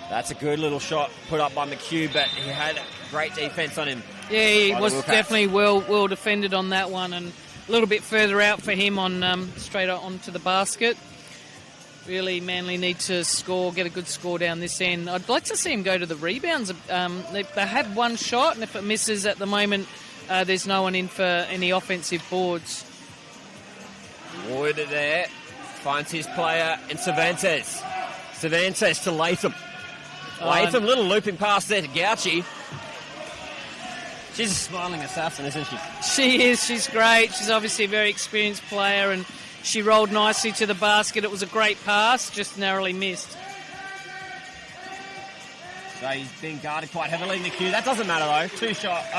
S1: That's a good little shot put up by McHugh, but he had great defence on him.
S2: Yeah, he was definitely well defended on that one, and a little bit further out for him on straight onto the basket. Really, Manly need to score, get a good score down this end. I'd like to see him go to the rebounds. They had one shot, and if it misses at the moment, there's no one in for any offensive boards.
S1: Wood there finds his player in Cervantes. Cervantes to Latham. Latham, little looping pass there to Gauchi. She's a smiling assassin, isn't she?
S2: She is. She's great. She's obviously a very experienced player, and she rolled nicely to the basket. It was a great pass, just narrowly missed.
S1: So he's being guarded quite heavily in the queue. That doesn't matter, though.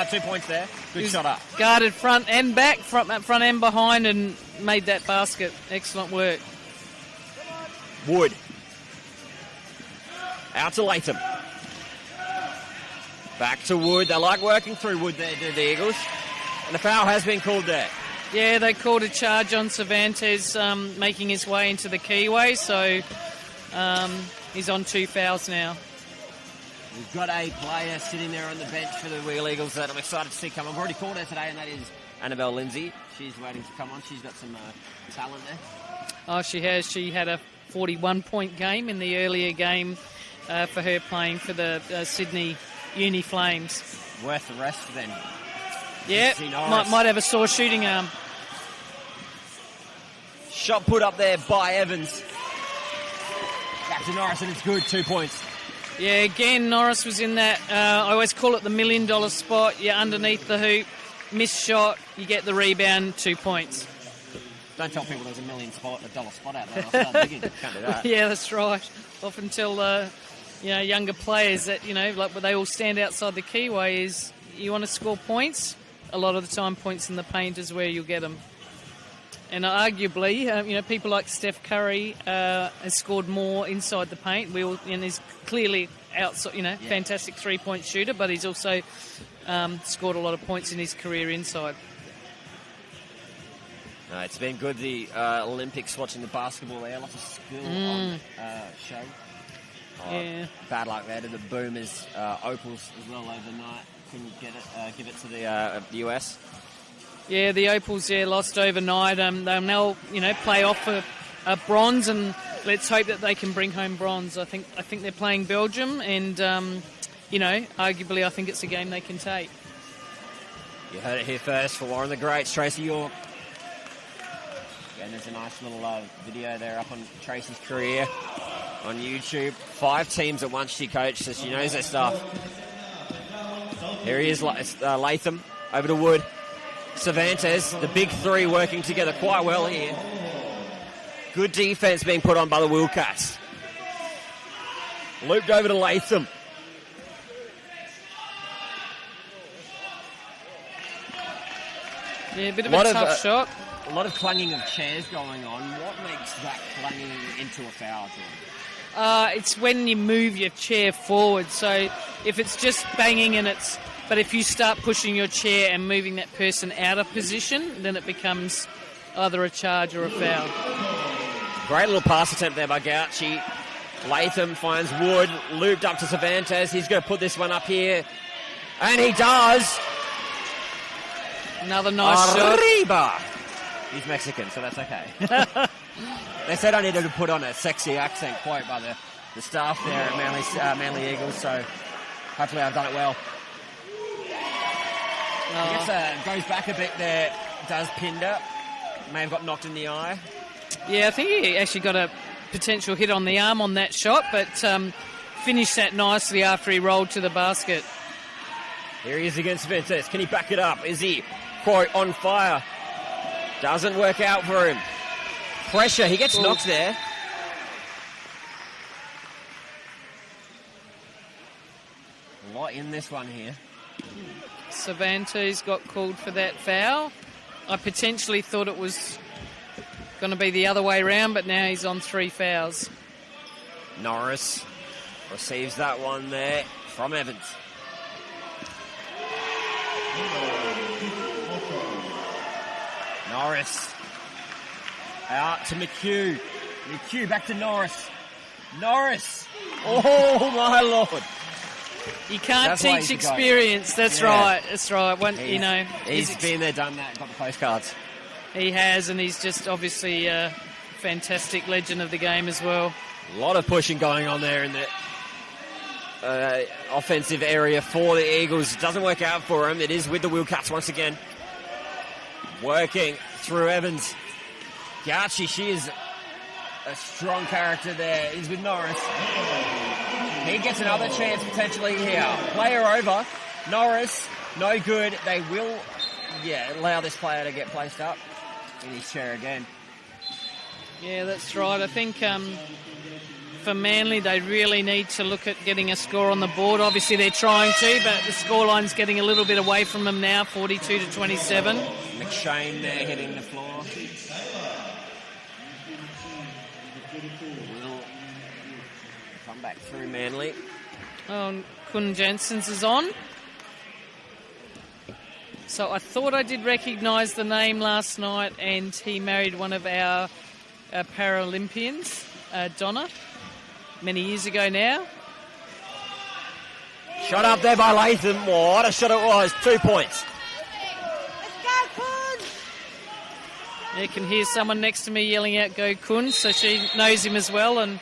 S1: 2 points there. Good shot up.
S2: Guarded front and back, front and behind, and made that basket. Excellent work.
S1: Wood. Out to Latham. Back to Wood. They like working through Wood there, do the Eagles. And the foul has been called there.
S2: Yeah, they called a charge on Cervantes making his way into the keyway, so he's on 2 fouls now.
S1: We've got a player sitting there on the bench for the Wheel Eagles that I'm excited to see come on. I've already called her today, and that is Annabelle Lindsay. She's waiting to come on. She's got some talent there.
S2: Oh, she has. She had a 41-point game in the earlier game for her playing for the Sydney Uni Flames.
S1: Worth the rest then.
S2: Yeah, might have a sore shooting arm.
S1: Shot put up there by Evans. Back to Norris, and it's good. 2 points.
S2: Yeah, again, Norris was in that, I always call it the $1 million spot. You're underneath the hoop, missed shot, you get the rebound, 2 points.
S1: Don't tell people there's $1 million spot out there. I'll start digging. Can't do that.
S2: Yeah, that's right. Often tell younger players that, like when they all stand outside the keyway is you want to score points. A lot of the time, points in the paint is where you'll get them. And arguably, people like Steph Curry has scored more inside the paint. And he's clearly outside, fantastic three-point shooter, but he's also scored a lot of points in his career inside.
S1: It's been good, the Olympics, watching the basketball there. Lots of skill on show.
S2: Yeah.
S1: Bad luck there to the Boomers. Opals as well overnight. Couldn't give it to the US.
S2: Yeah, the Opals lost overnight. They'll now play off for bronze, and let's hope that they can bring home bronze. I think they're playing Belgium, and arguably I think it's a game they can take.
S1: You heard it here first for Warren the Greats, Tracy York. And there's a nice little video there up on Tracy's career on YouTube. 5 teams at once she coached, so she knows her stuff. Here he is, Latham, over to Wood. Cervantes, the big three working together quite well here. Good defense being put on by the Wildcats. Looped over to Latham.
S2: Yeah, a bit of a tough shot.
S1: A lot of clanging of chairs going on. What makes that clanging into a foul, Jordan?
S2: It's when you move your chair forward. So if it's just banging but if you start pushing your chair and moving that person out of position, then it becomes either a charge or a foul.
S1: Great little pass attempt there by Gauci. Latham finds Wood, looped up to Cervantes. He's going to put this one up here. And he does.
S2: Another nice shot.
S1: He's Mexican, so that's okay. They said I needed to put on a sexy accent quote by the staff there at Manly Eagles, so hopefully I've done it well. I guess goes back a bit there, does Pinder. May have got knocked in the eye.
S2: Yeah, I think he actually got a potential hit on the arm on that shot, but finished that nicely after he rolled to the basket.
S1: Here he is against Ventus. Can he back it up? Is he, quote, on fire? Doesn't work out for him. Pressure, he gets knocked there. A lot in this one here.
S2: Cervantes got called for that foul. I potentially thought it was going to be the other way around, but now he's on 3 fouls.
S1: Norris receives that one there from Evans. Norris out to McHugh. McHugh back to Norris. Norris. Oh, my Lord.
S2: You can't teach experience. That's right. That's right.
S1: He's been there, done that, got the postcards.
S2: He has, and he's just obviously a fantastic legend of the game as well.
S1: A lot of pushing going on there in the offensive area for the Eagles. It doesn't work out for him. It is with the Wildcats once again. Working through Evans. Gauci, she is a strong character there. He's with Norris. He gets another chance potentially here. Player over. Norris, no good. They will, allow this player to get placed up in his chair again.
S2: Yeah, that's right. I think for Manly, they really need to look at getting a score on the board. Obviously, they're trying to, but the scoreline's getting a little bit away from them now, 42-27.
S1: McShane there hitting the floor. Will come back through Manly.
S2: Oh, Kun Jensen's is on. So I thought I did recognise the name last night, and he married one of our Paralympians, Donna, many years ago now.
S1: Shot up there by Latham. What a shot it was. 2 points.
S2: You can hear someone next to me yelling out, "Go Kun," so she knows him as well. And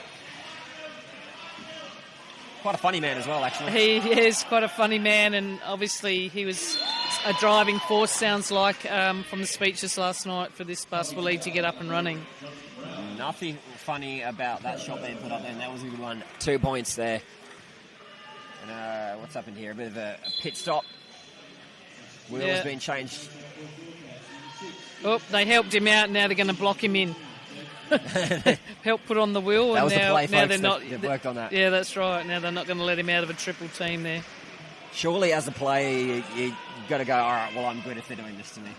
S1: quite a funny man as well, actually.
S2: He is quite a funny man, and obviously he was a driving force, sounds like, from the speeches last night for this basketball league to get up and running.
S1: Nothing funny about that shot being put up there, and that was a good one. 2 points there. And what's happened here? A bit of a pit stop. Wheel's been changed.
S2: Oh, they helped him out. Now they're going to block him in. Help put on the wheel.
S1: That
S2: and
S1: was
S2: now,
S1: the play,
S2: now
S1: folks.
S2: they're not.
S1: They've worked on that.
S2: Yeah, that's right. Now they're not going to let him out of a triple team there.
S1: Surely, as a player, you got to go, all right, well, I'm good if they're doing this to me.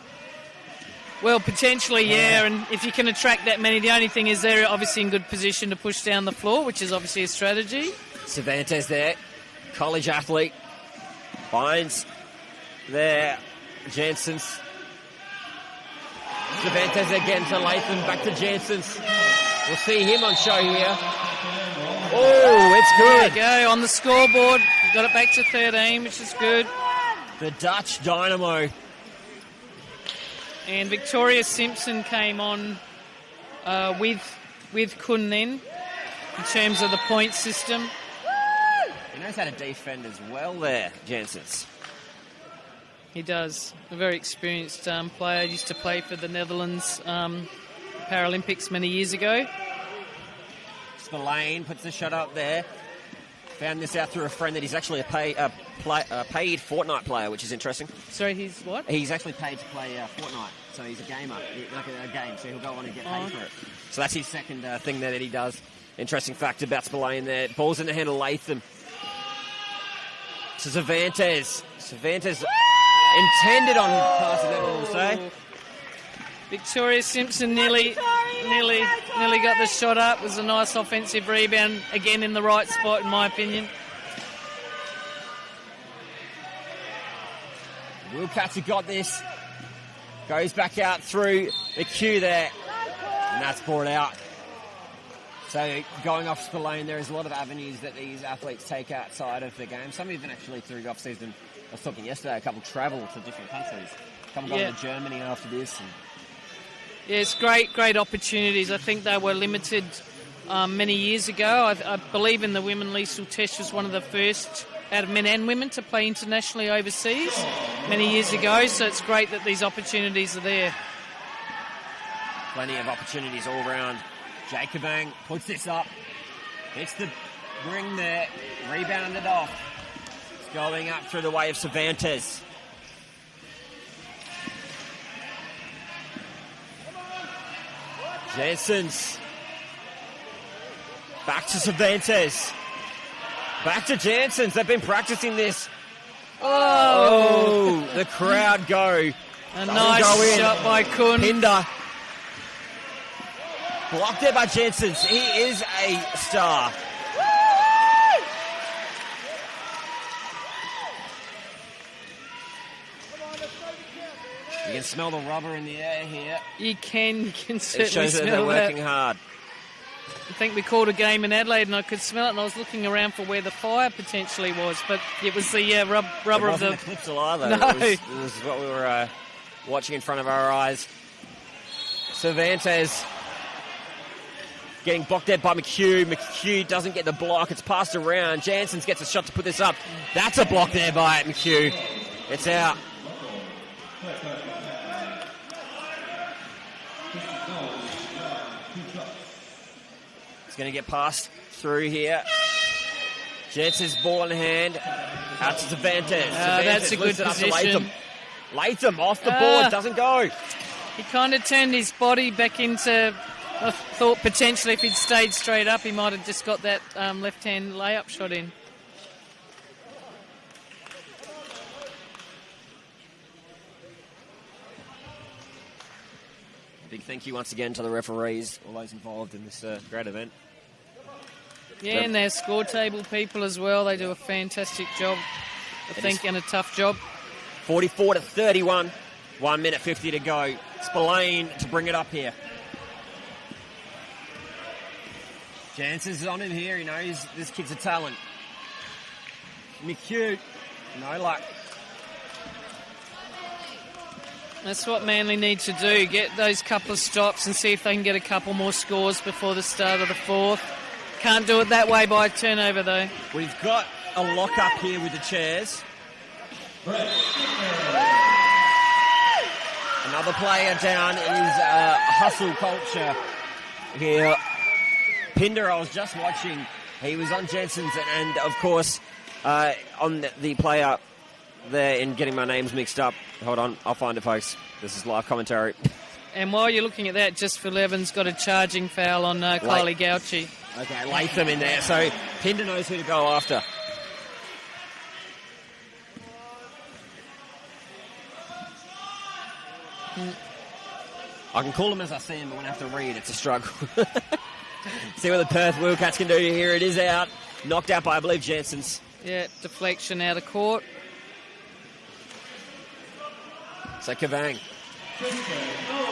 S2: Well, potentially, yeah. And if you can attract that many, the only thing is they're obviously in good position to push down the floor, which is obviously a strategy.
S1: Cervantes there, college athlete, finds there Jansen's. Cervantes again to Latham, back to Jansen's. We'll see him on show here. Oh, it's good.
S2: There you go, on the scoreboard. Got it back to 13, which is good.
S1: The Dutch Dynamo.
S2: And Victoria Simpson came on with Kun then, in terms of the point system.
S1: He knows how to defend as well there, Jansen's.
S2: He does. A very experienced player. Used to play for the Netherlands Paralympics many years ago.
S1: Spillane puts the shot up there. Found this out through a friend that he's actually a paid Fortnite player, which is interesting.
S2: Sorry, he's what?
S1: He's actually paid to play Fortnite, so he's a gamer, like a game, so he'll go on and get paid for it. So that's his second thing there that he does. Interesting fact about Spillane there. Ball's in the hand of Latham. To Cervantes. Cervantes intended on passing that, we'll say.
S2: Victoria Simpson nearly got the shot up. It was a nice offensive rebound, again in the right spot, in my opinion.
S1: Will Katzer got this. Goes back out through the queue there. And that's brought out. So going off Spillane, there is a lot of avenues that these athletes take outside of the game. Some even actually through the off-season. I was talking yesterday, a couple travel to different countries. A couple going to Germany after this.
S2: Yes, great opportunities. I think they were limited many years ago. I believe in the women, Liesl Tesch was one of the first out of men and women to play internationally overseas many years ago. So it's great that these opportunities are there.
S1: Plenty of opportunities all round. Jacobang puts this up. Hits the ring there. Rebounded off. It's going up through the way of Cervantes. Jansen's. Back to Cervantes. Back to Jansen's. They've been practicing this. Oh, the crowd go.
S2: A nice shot by Kun.
S1: Pinder. Blocked there by Jansen's. He is a star. You can smell the rubber in the air here.
S2: You can certainly
S1: it shows that they're
S2: smell
S1: working hard.
S2: I think we called a game in Adelaide and I could smell it, and I was looking around for where the fire potentially was, but it was the rubber of the...
S1: It wasn't the clipsal either.
S2: No.
S1: It was what we were watching in front of our eyes. Cervantes getting blocked out by McHugh. McHugh doesn't get the block. It's passed around. Jansen's gets a shot to put this up. That's a block there by McHugh. It's out. It's going to get passed through here. Jansen's ball in hand. Out to Cervantes.
S2: That's a good position.
S1: Latham off the board. Doesn't go.
S2: He kind of turned his body back into... I thought potentially if he'd stayed straight up, he might have just got that left-hand layup shot in. Big
S1: thank you once again to the referees, all those involved in this great event.
S2: Yeah, and their score table people as well. They do a fantastic job, I think, and a tough job.
S1: 44-31. 1 minute 50 to go. Spillane to bring it up here. Jansen's on him here. He knows this kid's a talent. McHugh, no luck.
S2: That's what Manly need to do. Get those couple of stops and see if they can get a couple more scores before the start of the fourth. Can't do it that way by a turnover, though.
S1: We've got a lock-up here with the chairs. Another player down is hustle culture here. Pinder, I was just watching. He was on Jensen's and of course, on the player there in getting my names mixed up. Hold on, I'll find it, folks. This is live commentary.
S2: And while you're looking at that, just for Levin's got a charging foul on Kylie Gauchi.
S1: Okay, Latham in there. So Pinder knows who to go after. I can call them as I see them, but when I have to read, it's a struggle. See what the Perth Wildcats can do here. It is out. Knocked out by, I believe, Jansen's.
S2: Yeah, deflection out of court.
S1: So Kavang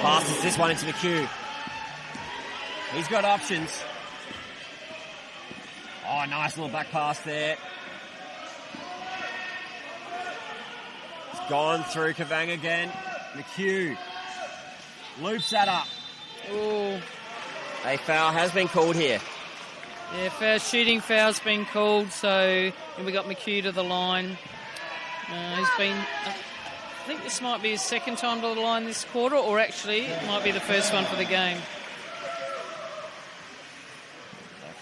S1: passes this one into McHugh. He's got options. Oh, nice little back pass there. It's gone through Kavang again. McHugh loops that up.
S2: Ooh.
S1: A foul has been called here.
S2: Yeah, shooting foul's been called, so and we got McHugh to the line. He's been... I think this might be his second time to the line this quarter, or actually it might be the first one for the game.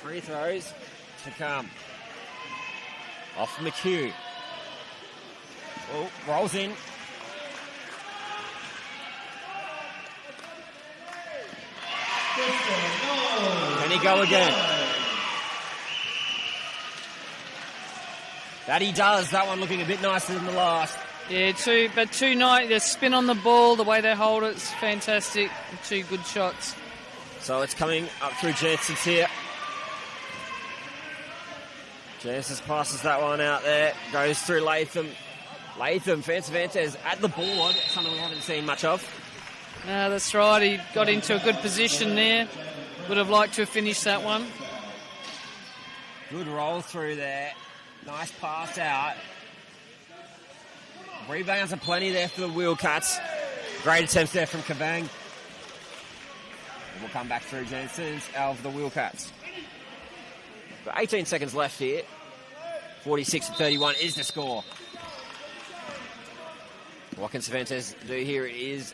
S1: Free throws to come. Off McHugh. Oh, rolls in. Can he go again? That he does. That one looking a bit nicer than the last.
S2: Yeah, the spin on the ball, the way they hold it's fantastic. 2 good shots.
S1: So it's coming up through Jansen's here. Jansen passes that one out there. Goes through Latham. Latham, Cervantes at the board. Something we haven't seen much of.
S2: No, that's right. He got into a good position there. Would have liked to have finished that one.
S1: Good roll through there. Nice pass out. Rebounds are plenty there for the Wildcats. Great attempts there from Kavang. We'll come back through Jansen's of the Wildcats. Got 18 seconds left here. 46-31 is the score. What can Cervantes do here? It is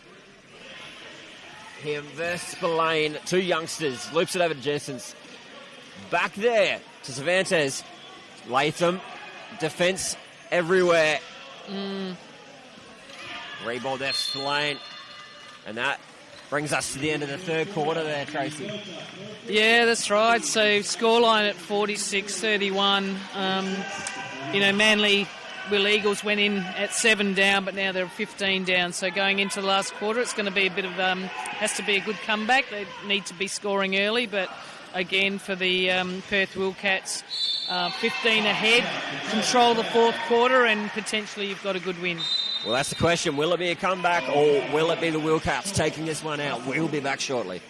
S1: him versus Spillane. 2 youngsters. Loops it over to Jansen's. Back there to Cervantes. Latham. Defence everywhere. Reball there, Spillane. And that brings us to the end of the third quarter there, Tracy.
S2: Yeah, that's right. So scoreline at 46-31. Manly Will Eagles went in at 7 down, but now they're 15 down. So going into the last quarter, it's going to be a bit of has to be a good comeback. They need to be scoring early, but again for the Perth Wildcats, 15 ahead, control the fourth quarter, and potentially you've got a good win.
S1: Well, that's the question. Will it be a comeback, or will it be the Wildcats taking this one out? We'll be back shortly.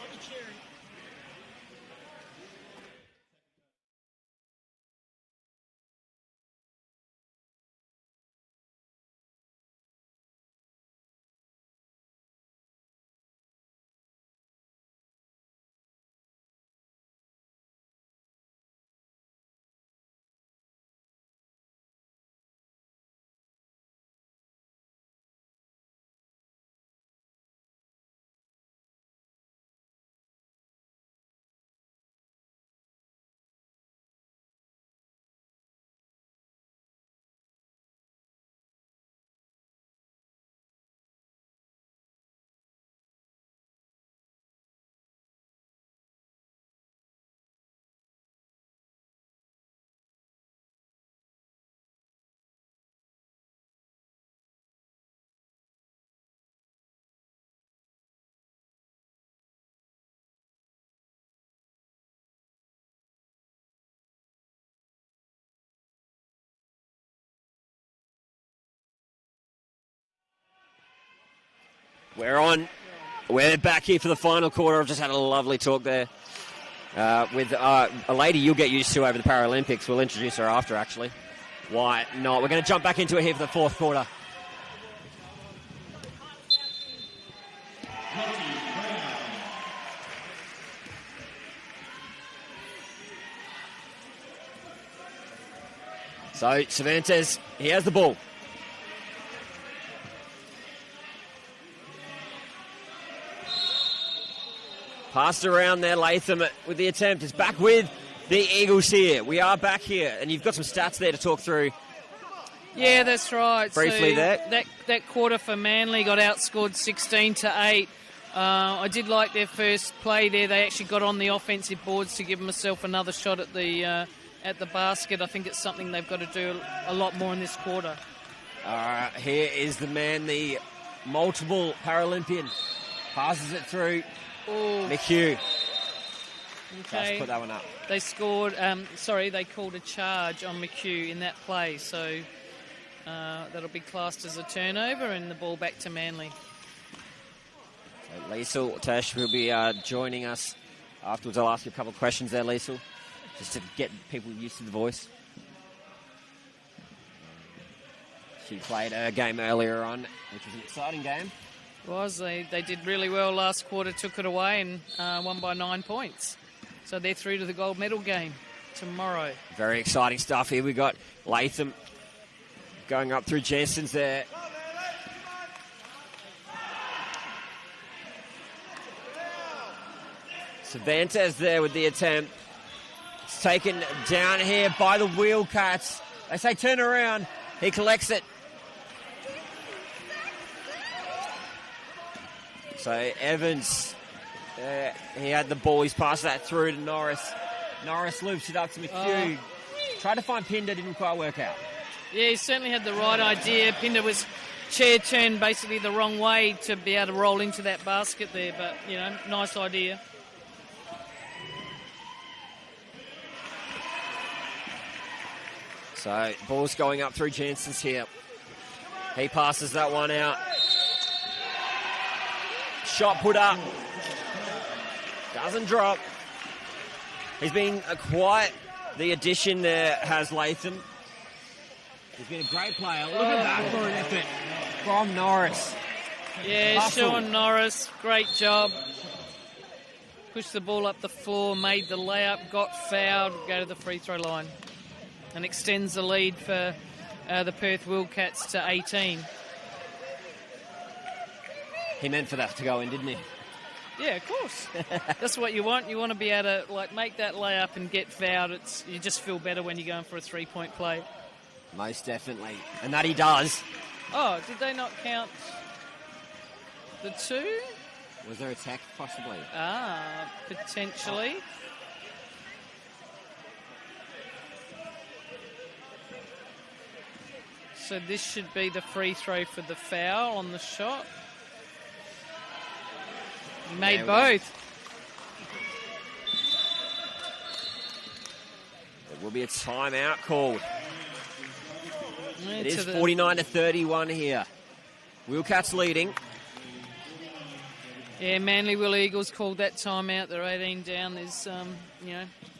S1: We're back here for the final quarter. I've just had a lovely talk there with a lady you'll get used to over the Paralympics. We'll introduce her after, actually. Why not? We're going to jump back into it here for the fourth quarter. So, Cervantes, he has the ball. Passed around there, Latham with the attempt. Is back with the Eagles here. We are back here, and you've got some stats there to talk through.
S2: Yeah, that's right.
S1: Briefly
S2: so
S1: there.
S2: That quarter for Manly got outscored 16-8. I did like their first play there. They actually got on the offensive boards to give themselves another shot at the basket. I think it's something they've got to do a lot more in this quarter.
S1: Here is the man, the multiple Paralympian. Passes it through.
S2: Ooh.
S1: McHugh.
S2: Okay.
S1: Just put that one up.
S2: They scored, they called a charge on McHugh in that play. So that'll be classed as a turnover and the ball back to Manly.
S1: So Liesl Tesh will be joining us afterwards. I'll ask you a couple of questions there, Liesl, just to get people used to the voice. She played her game earlier on, which was an exciting game.
S2: They did really well last quarter, took it away and won by 9 points. So they're through to the gold medal game tomorrow.
S1: Very exciting stuff here. We got Latham going up through Jensen's there. Cervantes there with the attempt. It's taken down here by the Wheelcats. They say turn around. He collects it. So Evans, he had the ball. He's passed that through to Norris. Norris loops it up to McHugh. Tried to find Pinder, didn't quite work out.
S2: Yeah, he certainly had the right idea. Pinder was chair turned basically the wrong way to be able to roll into that basket there. But, nice idea.
S1: So ball's going up through Jensen's here. He passes that one out. Shot put up. Doesn't drop. He's been quite the addition there, has Latham. He's been a great player. Look at that for an effort from Norris.
S2: Yeah,
S1: Hustle.
S2: Sean Norris, great job. Pushed the ball up the floor, made the layup, got fouled, go to the free throw line. And extends the lead for the Perth Wildcats to 18.
S1: He meant for that to go in, didn't he?
S2: Yeah, of course. That's what you want. You want to be able to make that layup and get fouled. You just feel better when you're going for a three-point play.
S1: Most definitely. And that he does.
S2: Oh, did they not count the two?
S1: Was there a tech, possibly?
S2: Potentially. So this should be the free throw for the foul on the shot. He made both.
S1: There will be a timeout called.
S2: Yeah,
S1: it is 49-31 here. Wildcats leading.
S2: Yeah, Manly Will Eagles called that timeout. They're 18 down. There's,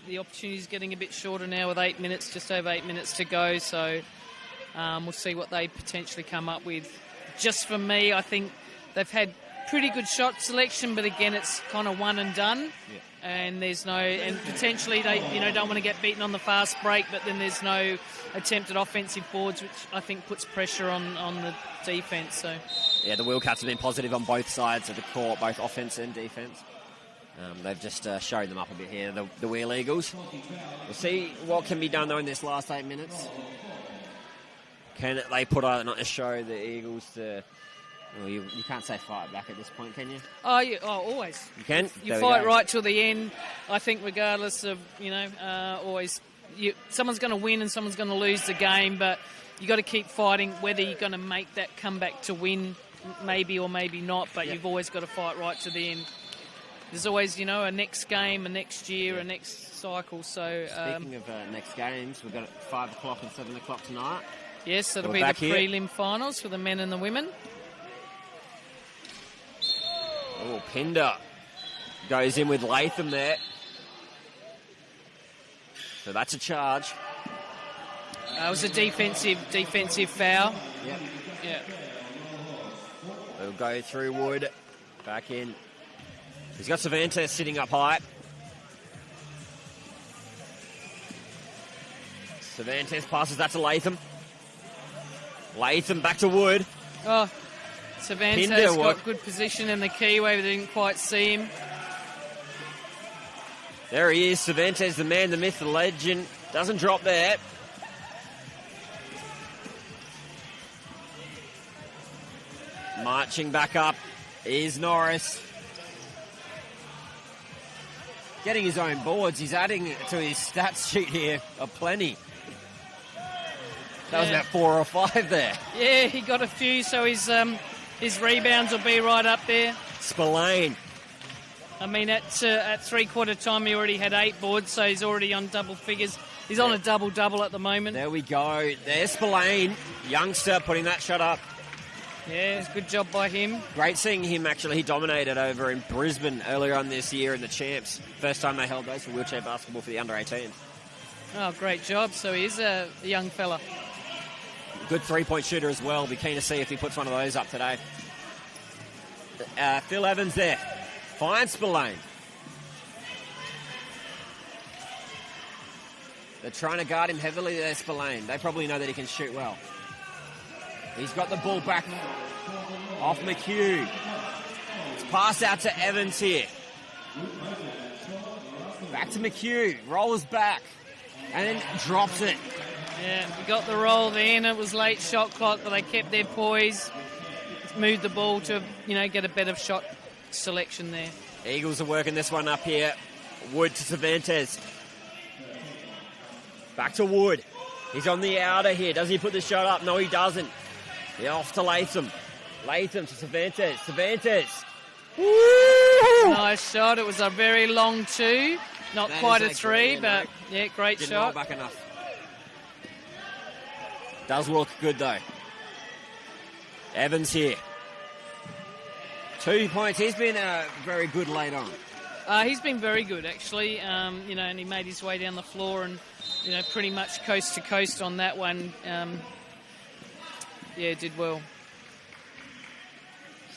S2: the opportunity's getting a bit shorter now with just over 8 minutes to go. So we'll see what they potentially come up with. Just for me, I think they've had pretty good shot selection, but again, it's kind of one and done. Yeah. And potentially they, don't want to get beaten on the fast break, but then there's no attempted offensive boards, which I think puts pressure on the defence. So,
S1: yeah, the Wildcats have been positive on both sides of the court, both offence and defence. They've just showed them up a bit here, the Wheel Eagles. We'll see what can be done though in this last 8 minutes. Can they put on a show the Eagles to? Well, you can't say fight back at this point, can you?
S2: Oh, yeah, always.
S1: You can?
S2: You fight right till the end. I think regardless of, always, someone's going to win and someone's going to lose the game, but you got to keep fighting, whether you're going to make that comeback to win, maybe or maybe not, but you've always got to fight right to the end. There's always, a next game, a next year, a next cycle. So
S1: speaking of next games, we've got at 5 o'clock and 7 o'clock tonight.
S2: Yes, it'll be the prelim finals for the men and the women.
S1: Oh, Pinder goes in with Latham there. So that's a charge.
S2: It was a defensive foul.
S1: Yep.
S2: Yeah.
S1: We'll go through Wood. Back in. He's got Cervantes sitting up high. Cervantes passes that to Latham. Latham back to Wood.
S2: Oh, Cervantes
S1: Pinder,
S2: got good position in the keyway, but didn't quite see him.
S1: There he is, Cervantes, the man, the myth, the legend. Doesn't drop there. Marching back up is Norris. Getting his own boards. He's adding to his stats sheet here of plenty. That was about 4 or 5 there.
S2: Yeah, he got a few, so his rebounds will be right up there.
S1: Spillane.
S2: I mean, at three-quarter time, he already had 8 boards, so he's already on double figures. He's on a double-double at the moment.
S1: There we go. There's Spillane, youngster, putting that shot up.
S2: Yeah, it's a good job by him.
S1: Great seeing him, actually. He dominated over in Brisbane earlier on this year in the Champs. First time they held those for wheelchair basketball for the under-18s. Oh,
S2: great job. So he is a young fella.
S1: Good three-point shooter as well. Be keen to see if he puts one of those up today. Phil Evans there. Finds Spillane. They're trying to guard him heavily there, Spillane. They probably know that he can shoot well. He's got the ball back off McHugh. It's passed out to Evans here. Back to McHugh. Rolls back. And then drops it.
S2: Yeah, we got the roll then. It was late shot clock, but they kept their poise. Moved the ball to, get a better shot selection there.
S1: Eagles are working this one up here. Wood to Cervantes. Back to Wood. He's on the outer here. Does he put the shot up? No, he doesn't. Yeah, off to Latham. Latham to Cervantes. Cervantes. Woo!
S2: Nice shot. It was a very long 2. Not
S1: that
S2: quite a 3, but great
S1: Didn't
S2: shot.
S1: roll back enough. Does look good though. Evans here. 2 points. He's been very good late on.
S2: He's been very good actually. And he made his way down the floor and pretty much coast to coast on that one. Did well.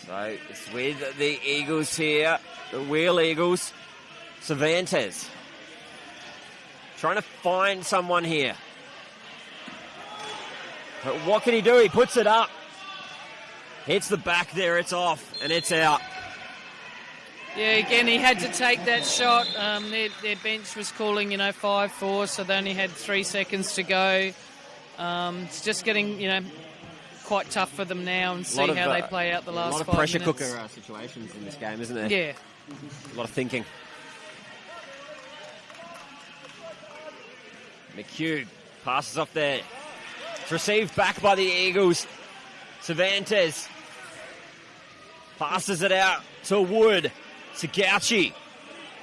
S2: So it's with the Eagles here, the Wheel Eagles.
S1: Cervantes. Trying to find someone here. But what can he do? He puts it up. Hits the back there, it's off, and it's out.
S2: Yeah, again, he had to take that shot. Their bench was calling, 5-4, so they only had 3 seconds to go. It's just getting, quite tough for them now and see how they play out the last 5 minutes.
S1: A lot of pressure cooker situations in this game, isn't there?
S2: Yeah.
S1: A lot of thinking. McHugh passes off there. It's received back by the Eagles. Cervantes passes it out to Wood. To Gauchi.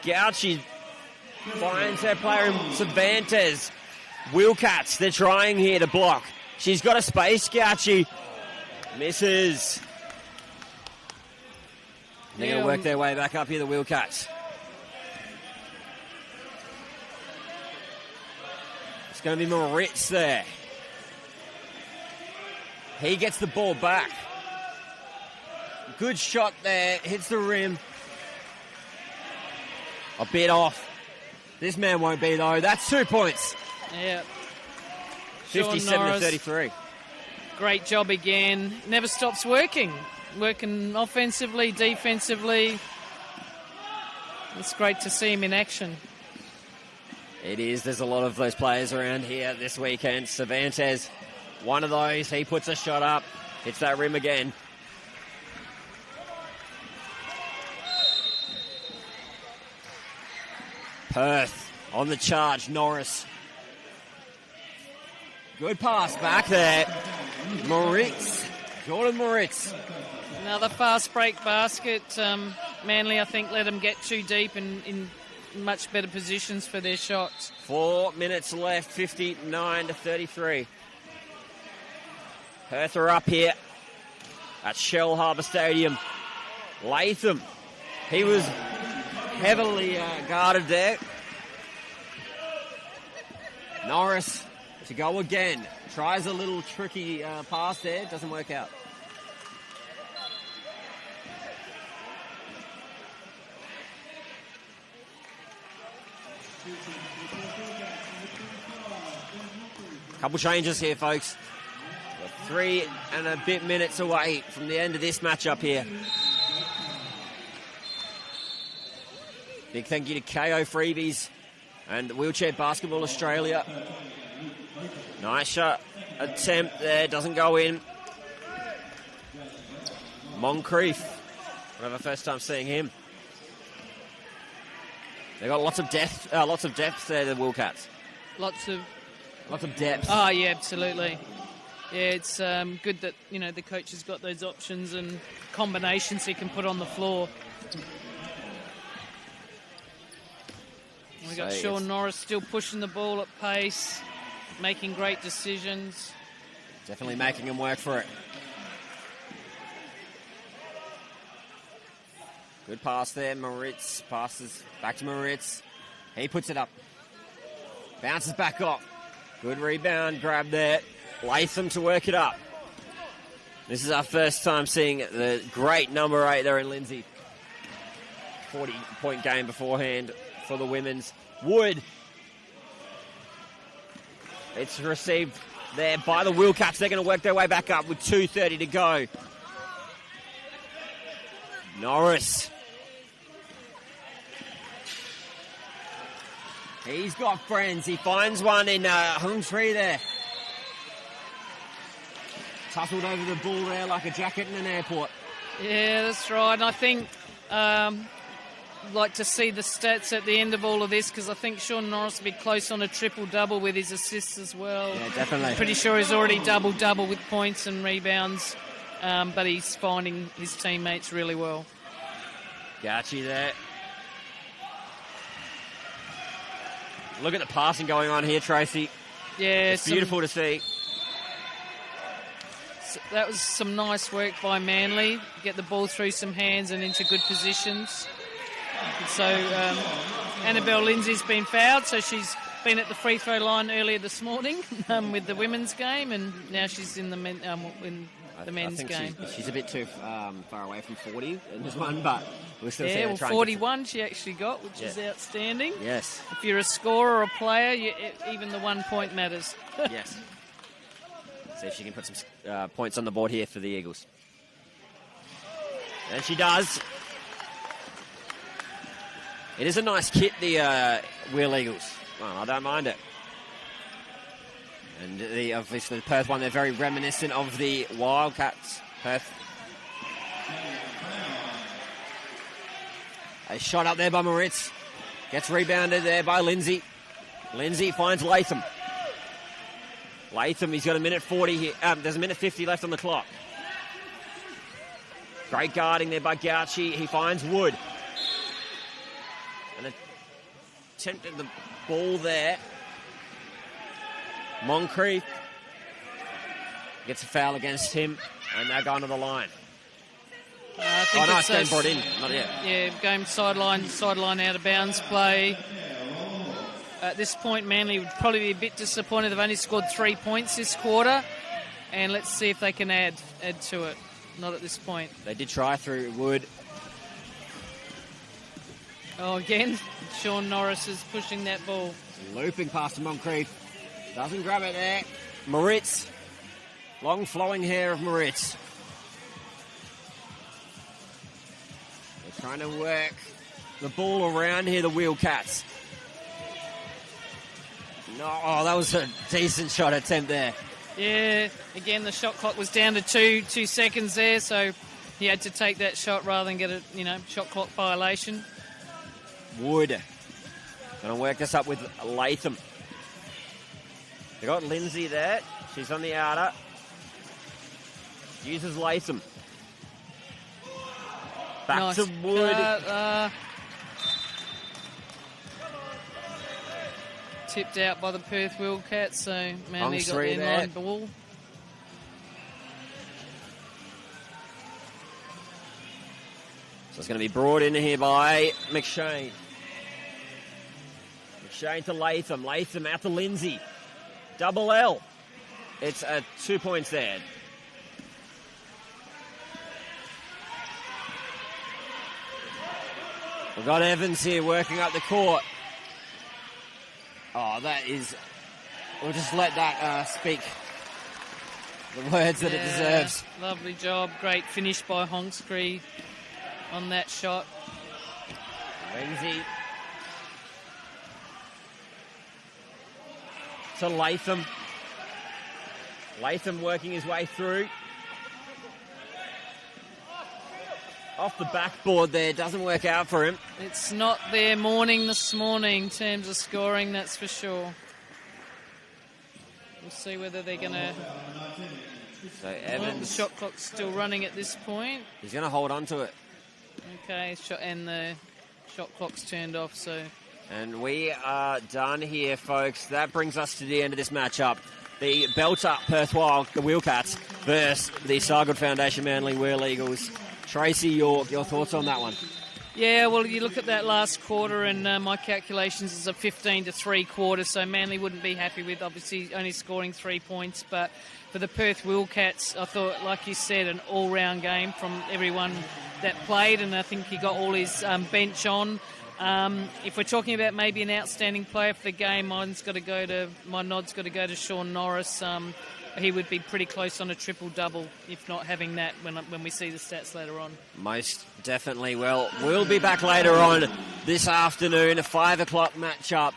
S1: Gauchi finds her player in Cervantes. Wilcats, they're trying here to block. She's got a space, Gauchi. Misses. They're going to work their way back up here, the Wilcats. It's going to be Moritz there. He gets the ball back. Good shot there. Hits the rim. A bit off. This man won't be, though. That's 2 points.
S2: Yeah.
S1: 57-33.
S2: Great job again. Never stops working. Working offensively, defensively. It's great to see him in action.
S1: It is. There's a lot of those players around here this weekend. Cervantes, one of those. He puts a shot up. Hits that rim again. Perth on the charge. Norris. Good pass back there. Moritz. Jordan Moritz.
S2: Another fast break basket. Manly, I think, let them get too deep in much better positions for their shots.
S1: 4 minutes left, 59-33. Perth are up here at Shell Harbour Stadium. Latham He was heavily guarded there. Norris to go again. Tries a little tricky pass there. Doesn't work out. Couple changes here, folks. We're 3 and a bit minutes away from the end of this matchup here. Big thank you to KO Freebies and Wheelchair Basketball Australia. Nice shot attempt there, doesn't go in. Moncrief, whatever, first time seeing him. They've got lots of depth there, the Wildcats.
S2: Lots of
S1: depth.
S2: Oh, yeah, absolutely. Yeah, it's good that, the coach has got those options and combinations he can put on the floor. We've got Sean Norris still pushing the ball at pace, making great decisions.
S1: Definitely making him work for it. Good pass there. Moritz passes back to Moritz. He puts it up. Bounces back off. Good rebound grab there. Latham to work it up. This is our first time seeing the great number 8 there in Lindsay. 40-point game beforehand for the women's. Wood. It's received there by the Wildcats. They're going to work their way back up with 2:30 to go. Norris. He's got friends. He finds one in Hung Tree there. Tussled over the ball there like a jacket in an airport.
S2: Yeah, that's right. And I think I'd like to see the stats at the end of all of this, because I think Sean Norris will be close on a triple-double with his assists as well.
S1: Yeah, definitely.
S2: Pretty sure he's already double-double with points and rebounds, but he's finding his teammates really well.
S1: Gauci there. Look at the passing going on here, Tracy.
S2: Yeah,
S1: it's beautiful to see.
S2: That was some nice work by Manly. Get the ball through some hands and into good positions. And so Annabelle Lindsay's been fouled, so she's been at the free throw line earlier this morning with the women's game, and now she's in the men's game.
S1: She's a bit too far away from 40 in this one, but we'll still see her.
S2: Yeah, well, 41 she actually got, which is outstanding.
S1: Yes.
S2: If you're a scorer or a player, even the 1 point matters.
S1: Yes. See if she can put some points on the board here for the Eagles. And she does. It is a nice kit, the Wheel Eagles. Well, I don't mind it. And obviously the Perth one, they're very reminiscent of the Wildcats. Perth. A shot up there by Moritz. Gets rebounded there by Lindsay. Lindsay finds Latham. Latham, he's got a minute 40 here. There's a minute 50 left on the clock. Great guarding there by Gauci. He finds Wood. And attempted the ball there. Moncrief gets a foul against him, and they're going to the line.
S2: I think
S1: it's game brought in. Not yet.
S2: Yeah, game sideline out of bounds play. At this point, Manly would probably be a bit disappointed. They've only scored 3 points this quarter, and let's see if they can add to it. Not at this point.
S1: They did try through Wood.
S2: Oh, again, Sean Norris is pushing that ball.
S1: Looping past Moncrief. Doesn't grab it there. Moritz. Long flowing hair of Moritz. They're trying to work the ball around here, the Wheelcats. No, that was a decent shot attempt there.
S2: Yeah, again, the shot clock was down to two seconds there, so he had to take that shot rather than get a shot clock violation.
S1: Wood. Going to work this up with Latham. They got Lindsay there. She's on the outer. Uses Latham. Back to Wood.
S2: Tipped out by the Perth Wildcats, so Manly got the inline ball.
S1: So it's going to be brought in here by McShane. McShane to Latham. Latham out to Lindsay. Double L. It's 2 points there. We've got Evans here working up the court. Oh, that is... We'll just let that speak the words that it deserves.
S2: Lovely job. Great finish by Hawkesbury on that shot.
S1: Lindsay. To Latham. Latham working his way through. Off the backboard there, doesn't work out for him.
S2: It's not their morning this morning in terms of scoring, that's for sure. We'll see whether they're going to...
S1: So Evans...
S2: The shot clock's still running at this point.
S1: He's going to hold on to it.
S2: Okay, and the shot clock's turned off, so...
S1: And we are done here, folks. That brings us to the end of this matchup. The Belter Perth Wheelcats versus the Sargood Foundation Manly Wheel Eagles. Tracy York, your thoughts on that one?
S2: Yeah, well, you look at that last quarter, and my calculations is a 15 to 3/4, so Manly wouldn't be happy with, obviously, only scoring 3 points. But for the Perth Wheelcats, I thought, like you said, an all-round game from everyone that played, and I think he got all his bench on. If we're talking about maybe an outstanding player for the game, my nod's got to go to Sean Norris. He would be pretty close on a triple-double, if not having that when we see the stats later on.
S1: Most definitely. Well, we'll be back later on this afternoon, a 5 o'clock matchup.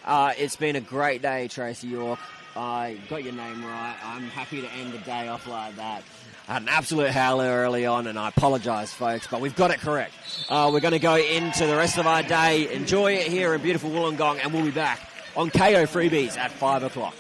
S1: It's been a great day, Tracy York. I got your name right. I'm happy to end the day off like that. I had an absolute howler early on, and I apologise, folks, but we've got it correct. We're going to go into the rest of our day, enjoy it here in beautiful Wollongong, and we'll be back on KO Freebies at 5 o'clock.